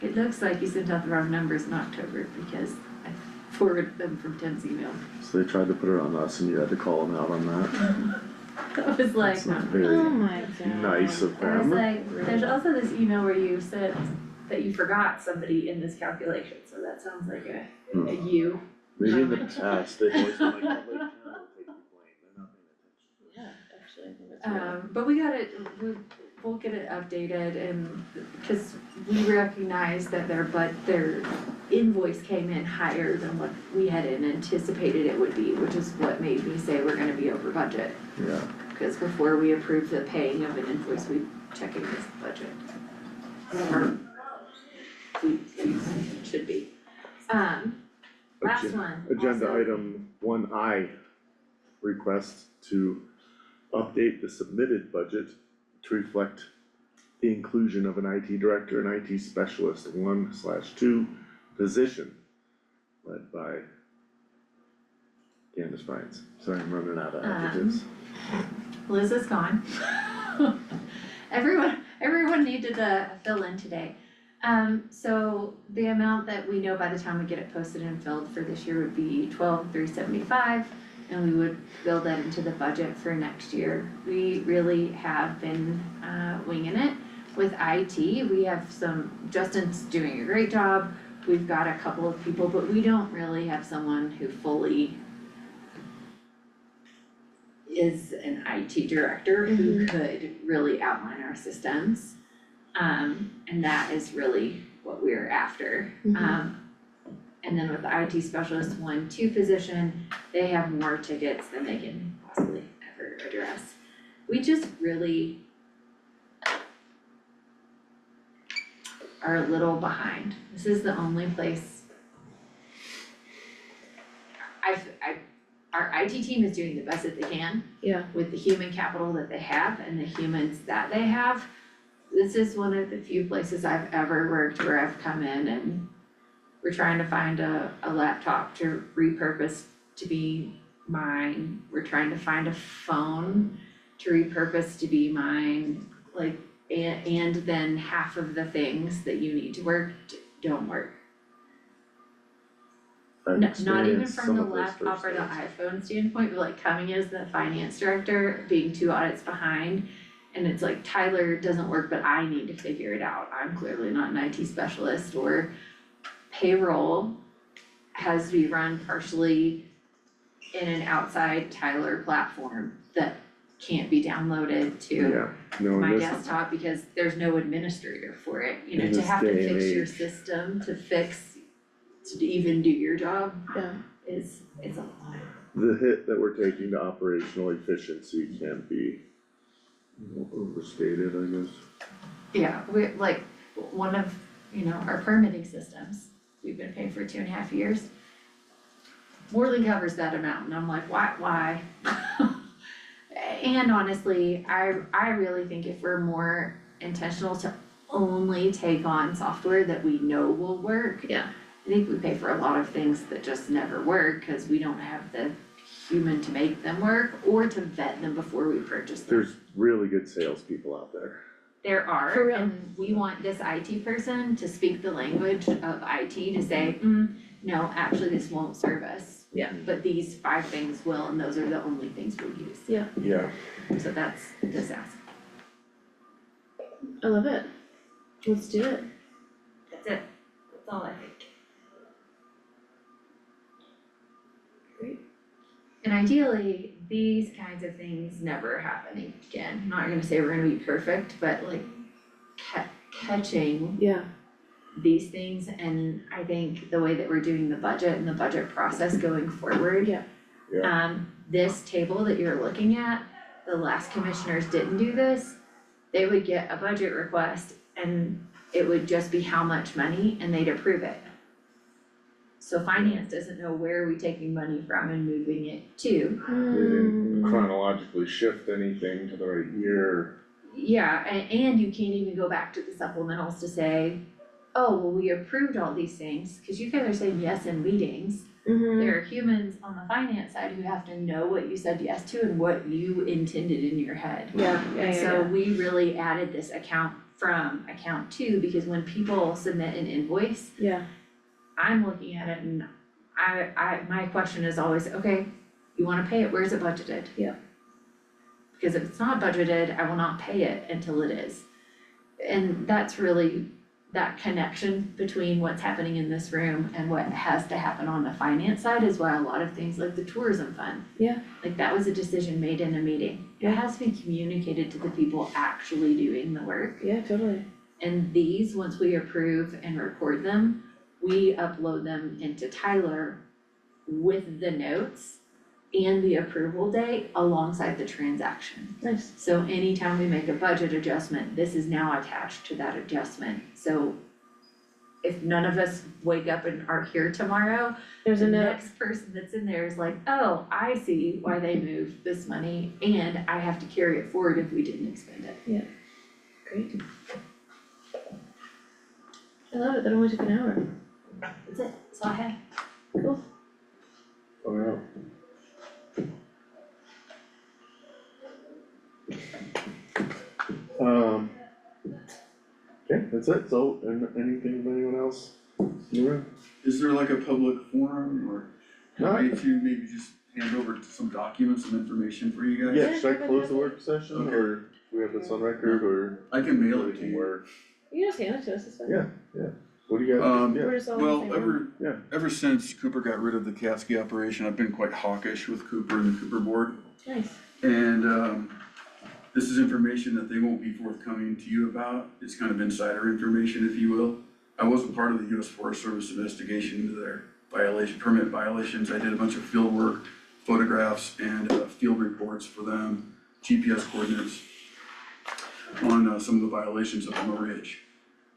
B: it looks like you sent out the wrong numbers in October, because I forwarded them from Tim's email.
A: So they tried to put it on us and you had to call them out on that.
B: I was like,
A: It's
B: no.
A: not
D: oh
A: very
D: my god.
A: nice of
B: I was
A: them.
B: like, there's also this email where you said that you forgot somebody in this calculation, so that sounds like a you.
A: Maybe in the past, they've always been like, oh, Lake County will take the blame, they're not paying attention.
D: Yeah, actually, I think that's right.
B: But we got it, we'll get it updated and, cause we recognize that their invoice came in higher than what we had anticipated it would be, which is what made me say we're gonna be over budget.
A: Yeah.
B: Cause before we approve the paying of an invoice, we check against the budget. Or we should be. Last
A: Agen-
B: one,
A: Agenda
B: also-
A: item 1I, request to update the submitted budget to reflect the inclusion of an IT director and IT specialist 1/2 position led by Candace Bryant. Sorry, I'm running out of adjectives.
B: Liz is gone. Everyone needed to fill in today. So the amount that we know by the time we get it posted and filled for this year would be 12,375, and we would build that into the budget for next year. We really have been winging it with IT. We have Justin's doing a great job. We've got a couple of people, but we don't really have someone who fully is an IT director who could really outline our systems. And that is really what we're after. And then with the IT specialist 1-2 position, they have more tickets than they can possibly ever address. We just really are a little behind. This is the only place our IT team is doing the best that they can.
D: Yeah.
B: With the human capital that they have and the humans that they have. This is one of the few places I've ever worked where I've come in and we're trying to find a laptop to repurpose to be mine. We're trying to find a phone to repurpose to be mine, like, and then half of the things that you need to work don't work.
A: I've
B: Not even
A: experienced
B: from
A: some
B: the
A: of those
B: laptop or the
A: first
B: iPhone standpoint, but like coming as the finance director, being 2 audits behind. And it's like Tyler doesn't work, but I need to figure it out. I'm clearly not an IT specialist, or payroll has to be run partially in an outside Tyler platform that can't be downloaded to
A: Yeah, no,
B: my
A: in this,
B: desktop because there's no administrator for it, you know,
A: In
B: to
A: this
B: have to
A: day and
B: fix your
A: age.
B: system, to even do your job
D: Yeah.
B: is, it's a lot.
A: the hit that we're taking to operational efficiency can't be overstated, I guess.
B: Yeah, we like, one of, our permitting systems, we've been paying for 2.5 years. more than covers that amount, and I'm like, why? And honestly, I really think if we're more intentional to only take on software that we know will work.
D: Yeah.
B: I think we pay for a lot of things that just never work, cause we don't have the human to make them work or to vet them before we purchase them.
A: There's really good salespeople out there.
B: There
D: For
B: are,
D: real.
B: and we want this IT person to speak the language of IT to say, no, actually this won't serve us.
D: Yeah.
B: But these 5 things will, and those are the only things we'll use.
D: Yeah.
A: Yeah.
B: So that's this ask.
D: I love it. Let's do it.
B: That's it. That's all I think.
D: Great.
B: And ideally, these kinds of things never happen again. I'm not gonna say we're gonna be perfect, but like catching
D: Yeah.
B: these things, and I think the way that we're doing the budget and the budget process going forward.
D: Yeah.
B: This table that you're looking at, the last commissioners didn't do this. They would get a budget request and it would just be how much money and they'd approve it. So finance doesn't know where are we taking money from and moving it to.
A: They didn't chronologically shift anything to the right year.
B: Yeah, and you can't even go back to the supplementals to say, oh, well, we approved all these things, cause you guys are saying yes in meetings.
D: Mm-hmm.
B: There are humans on the finance side who have to know what you said yes to and what you intended in your head.
D: Yeah,
B: And so we really added this account from account 2, because when people submit an invoice,
D: yeah.
B: I'm looking at it and my question is always, okay, you wanna pay it, where's it budgeted?
D: Yeah.
B: Because if it's not budgeted, I will not pay it until it is. And that's really that connection between what's happening in this room and what has to happen on the finance side is why a lot of things like the tourism fund.
D: Yeah.
B: Like that was a decision made in a meeting. It
D: Yeah.
B: has to be communicated to the people actually doing the work.
D: Yeah, totally.
B: And these, once we approve and record them, we upload them into Tyler with the notes and the approval date alongside the transaction.
D: Nice.
B: So anytime we make a budget adjustment, this is now attached to that adjustment. So if none of us wake up and are here tomorrow,
D: There's
B: the
D: a note.
B: next person that's in there is like, oh, I see why they moved this money and I have to carry it forward if we didn't expend it.
D: Great. I love it. That only took an hour.
B: That's it, that's all I had.
D: Cool.
A: Oh, yeah. Okay, that's it, so, and anything from anyone else? You
J: Is there like a public forum or
A: No.
J: a way to maybe just hand over some documents, some information for you guys?
A: Yeah, should I
D: go
A: close
D: ahead.
A: the work session,
J: Okay.
A: or do we have this on record, or?
J: I can mail it to
A: Everything
J: you.
A: work?
D: You can just hand it to us, it's fine.
A: Yeah. What do you guys, yeah,
D: We're just all in the
J: Well,
D: same room.
J: ever since Cooper got rid of the CASC operation, I've been quite hawkish with Cooper and the Cooper board.
D: Nice.
J: And this is information that they won't be forthcoming to you about. It's kind of insider information, if you will. I wasn't part of the US Forest Service investigation into their permit violations. I did a bunch of field work, photographs, and field reports for them, GPS coordinates on some of the violations up on the ridge,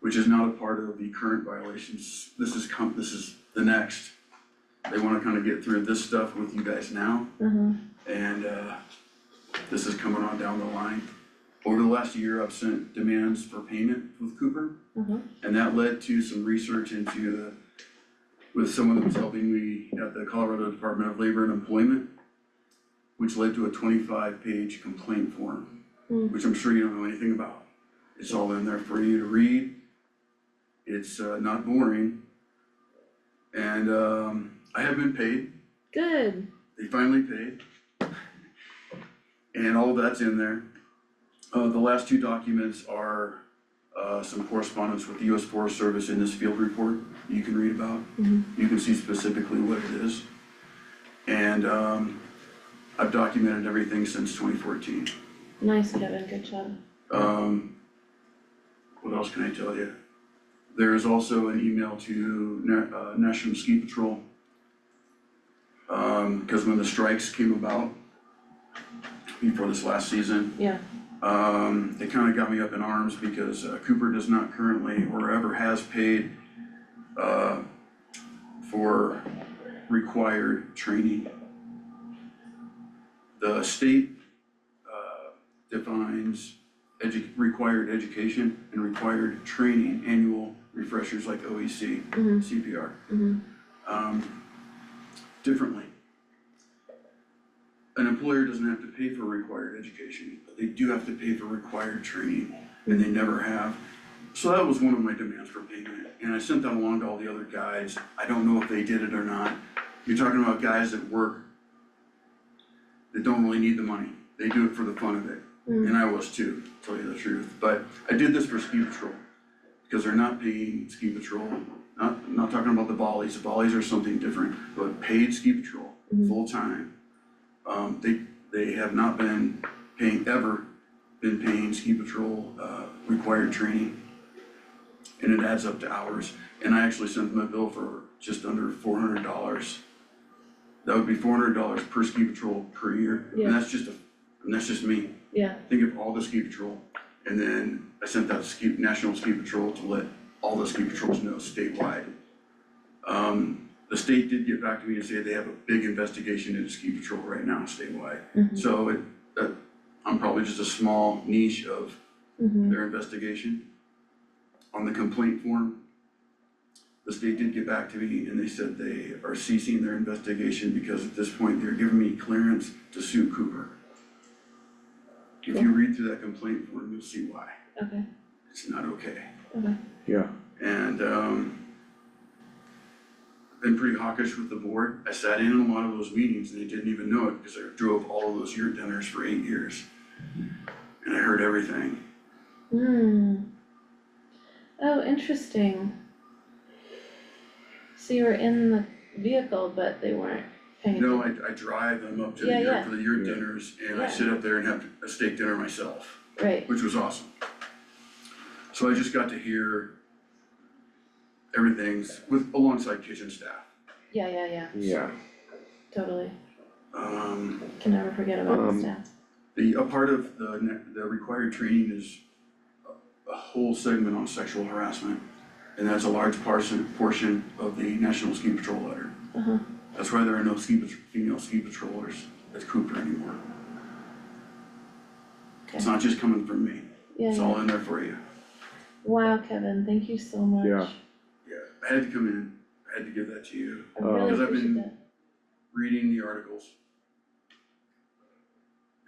J: which is not a part of the current violations. This is the next. They wanna kind of get through this stuff with you guys now. And this is coming on down the line. Over the last year, I've sent demands for payment with Cooper. And that led to some research into with someone that was helping me at the Colorado Department of Labor and Employment, which led to a 25-page complaint form, which I'm sure you don't know anything about. It's all in there for you to read. It's not boring. And I have been paid.
D: Good.
J: They finally paid. And all of that's in there. The last 2 documents are some correspondence with the US Forest Service in this field report you can read about. You can see specifically what it is. And I've documented everything since 2014.
D: Nice, Kevin, good job.
J: What else can I tell you? There is also an email to National Ski Patrol. Cause when the strikes came about before this last season,
D: Yeah.
J: it kind of got me up in arms because Cooper does not currently or ever has paid for required training. The state defines required education and required training, annual refreshers like OEC,
D: Mhm.
J: CPR,
D: Mhm.
J: differently. An employer doesn't have to pay for required education, but they do have to pay for required training, and they never have. So that was one of my demands for payment, and I sent that along to all the other guys. I don't know if they did it or not. You're talking about guys that work that don't really need the money. They do it for the fun of it, and I was too, to tell you the truth. But I did this for ski patrol, because they're not paying ski patrol. I'm not talking about the volleys are something different, but paid ski patrol, full-time. They have not been paying ski patrol, required training. And it adds up to hours, and I actually sent them a bill for just under $400. That would be $400 per ski patrol per year,
D: Yeah.
J: and that's just me.
D: Yeah.
J: Think of all the ski patrol, and then I sent that to National Ski Patrol to let all the ski patrols know statewide. The state did get back to me and say they have a big investigation into ski patrol right now statewide. So I'm probably just a small niche of their investigation. On the complaint form, the state did get back to me and they said they are ceasing their investigation because at this point they're giving me clearance to sue Cooper. If you read through that complaint form, you'll see why.
D: Okay.
J: It's not okay.
D: Okay.
A: Yeah.
J: And I've been pretty hawkish with the board. I sat in on a lot of those meetings and they didn't even know it because I drove all of those yurt dinners for 8 years. And I heard everything.
D: Oh, interesting. So you were in the vehicle, but they weren't paying
J: No,
D: attention.
J: I drive them up to
D: Yeah,
J: the yurt
D: yeah.
J: for the yurt
A: Yeah.
J: dinners and I
D: Yeah.
J: sit up there and have a steak dinner myself,
D: Right.
J: which was awesome. So I just got to hear everything's alongside kitchen staff.
D: Yeah.
A: Yeah.
D: Totally.
J: Um,
D: Can never forget about the staff.
J: a part of the required training is a whole segment on sexual harassment. And that's a large portion of the National Ski Patrol letter. That's why there are no female ski patrollers at Cooper anymore. It's not just coming from me,
D: Yeah,
J: it's
D: yeah.
J: all in there for you.
D: Wow, Kevin, thank you so much.
A: Yeah.
J: Yeah, I had to come in, I had to give that to you,
D: I really
J: because I've
D: appreciate
J: been
D: that.
J: reading the articles.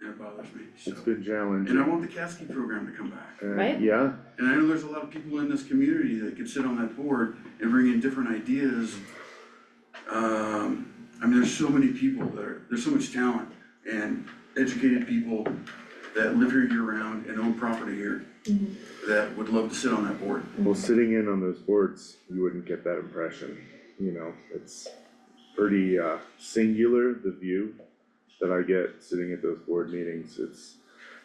J: And it bothers me, so.
A: It's been challenging.
J: And I want the CASKI program to come back.
D: Right?
A: Yeah,
J: And I know there's a lot of people in this community that could sit on that board and bring in different ideas. I mean, there's so many people there's so much talent and educated people that live here year round and own property here that would love to sit on that board.
A: well, sitting in on those boards, you wouldn't get that impression, you know, it's pretty singular, the view that I get sitting at those board meetings. It's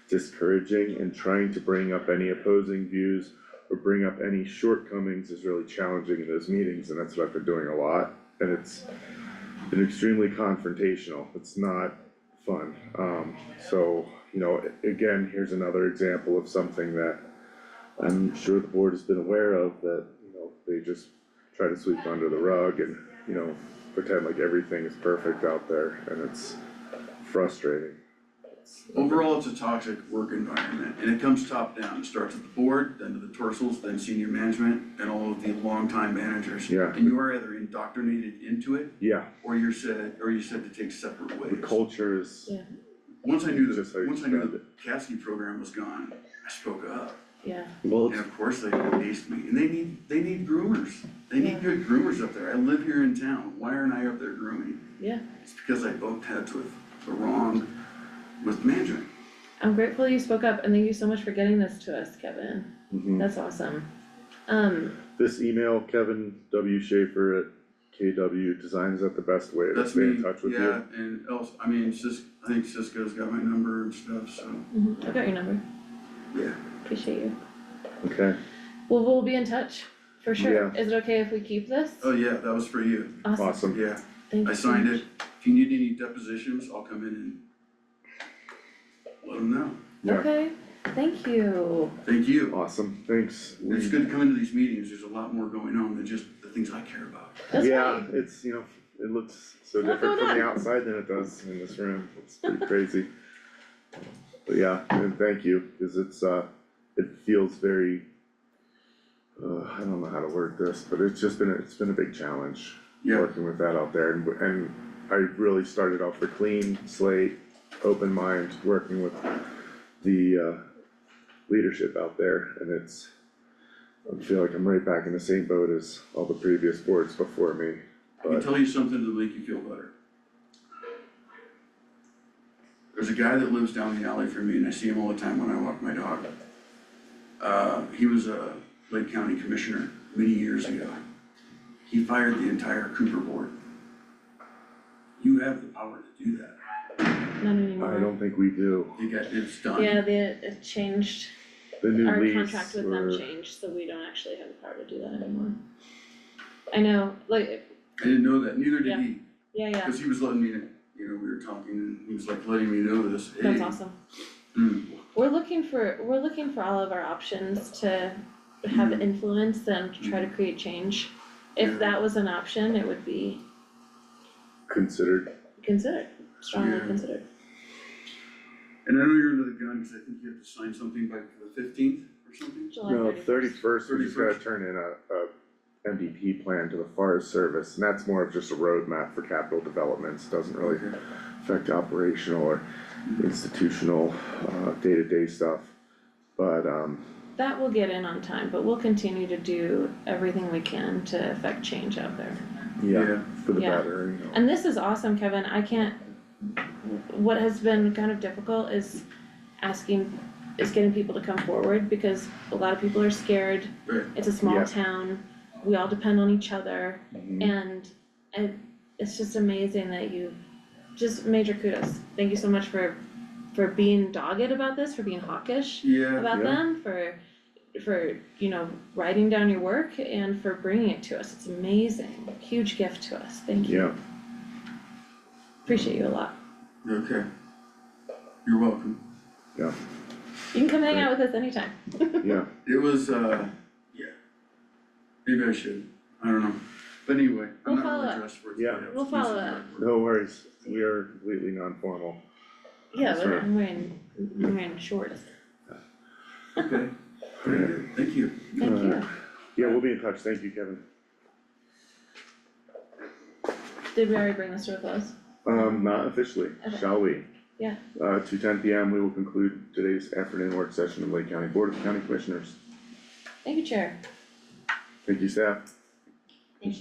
A: discouraging, and trying to bring up any opposing views or bring up any shortcomings is really challenging in those meetings, and that's what I've been doing a lot. And it's been extremely confrontational, it's not fun. So, you know, again, here's another example of something that I'm sure the board has been aware of, that, you know, they just try to sweep under the rug and, you know, pretend like everything is perfect out there, and it's frustrating.
J: Overall, it's a toxic work environment, and it comes top down. It starts at the board, then to the torsos, then senior management, and all of the longtime managers.
A: Yeah.
J: And you are either indoctrinated into it,
A: Yeah,
J: or you're said to take separate ways.
A: the culture is,
D: Yeah.
J: Once I knew
A: Just how you
J: once I knew
A: described
J: the CASKI program was gone, I spoke up.
D: Yeah.
A: well,
J: And of course, they aced me, and they need groomers. They need good groomers up there. I live here in town. Why aren't I up there grooming?
D: Yeah.
J: It's because I bumped heads with management.
D: I'm grateful you spoke up, and thank you so much for getting this to us, Kevin.
A: mhm.
D: That's awesome.
A: This email, Kevin W. Schaefer at KW Design, is that the best way to
J: That's
A: stay
J: me,
A: in touch with you?
J: yeah, and else, I mean, I think Cisco's got my number and stuff, so,
D: I got your number.
J: yeah.
D: Appreciate you.
A: Okay,
D: Well, we'll be in touch for sure.
A: Yeah.
D: Is it okay if we keep this?
J: Oh, yeah, that was for you,
A: awesome.
J: yeah,
D: Thank
J: I
D: you so
J: signed
D: much.
J: it. If you need any depositions, I'll come in and let them know.
A: Yeah,
D: Okay, thank you.
J: Thank you.
A: awesome, thanks.
J: It's good to come into these meetings, there's a lot more going on than just the things I care about.
D: That's
A: Yeah,
D: right.
A: it's, you know, it looks so
D: What's
A: different
D: going
A: from the
D: on?
A: outside than it does in this room, it's pretty crazy. But yeah, and thank you, cause it feels very, I don't know how to word this, but it's been a big challenge.
J: Yeah.
A: Working with that out there, and I really started off with clean slate, open mind, working with the leadership out there, and I feel like I'm right back in the same boat as all the previous boards before me,
J: I can
A: but
J: tell you something to make you feel better. There's a guy that lives down the alley from me, and I see him all the time when I walk my dog. He was a Lake County commissioner many years ago. He fired the entire Cooper board. You have the power to do that.
D: Not anymore.
A: I don't think we do.
J: It's done.
D: Yeah, it changed,
A: The new
D: our
A: lease
D: contract with them
A: or,
D: changed, so we don't actually have the power to do that anymore. I know, like,
J: I didn't know that, neither did
D: Yeah.
J: he,
D: yeah,
J: cause he was letting me, we were talking and he was like letting me know this, hey.
D: that's awesome.
J: mm,
D: We're looking for all of our options to have
J: Mhm.
D: influence and to try to create change.
J: Yeah.
D: If that was an option, it would be
A: considered,
D: strongly
J: Yeah.
D: considered.
J: And I know you're under the gun, cause I think you have to sign something by the 15th or something?
D: July
A: no,
D: 31st.
A: 31st, we just gotta
J: 31st.
A: turn in a MDP plan to the Forest Service, and that's more of just a roadmap for capital developments, doesn't really
J: Okay.
A: affect operational or institutional, day-to-day stuff. But,
D: That will get in on time, but we'll continue to do everything we can to affect change out there.
A: yeah, for the
D: Yeah.
A: better, you know.
D: And this is awesome, Kevin, what has been kind of difficult is getting people to come forward, because a lot of people are scared.
J: Right.
D: It's a small
A: Yeah.
D: town, we all depend on each other,
A: Mhm.
D: and it's just amazing that just major kudos. Thank you so much for being dogged about this, for being hawkish
J: Yeah,
D: about
A: Yeah.
D: them, for writing down your work and for bringing it to us. It's amazing, huge gift to us, thank you.
A: Yeah,
D: Appreciate you a lot.
J: okay. You're welcome.
D: You can come hang out with us anytime.
A: yeah,
J: It was, yeah. Maybe I should, I don't know. But anyway, I'm
D: We'll
J: not
D: follow
J: really
D: up.
J: dressed for it
A: Yeah.
J: today. I was
D: We'll follow
J: busy
D: up.
J: at work.
A: no worries, we are completely non-formal.
D: Yeah,
A: That's
D: but
A: right.
D: I'm wearing shorts.
J: Okay, very good, thank you.
D: Thank you.
A: Yeah, we'll be in touch, thank you, Kevin.
D: Did we already bring this to a close?
A: Not officially,
D: Okay.
A: shall we?
D: Yeah.
A: 2:10 PM, we will conclude today's afternoon work session of Lake County Board of County Commissioners.
D: Thank you, Chair.
A: Thank you, staff.
D: Thank you.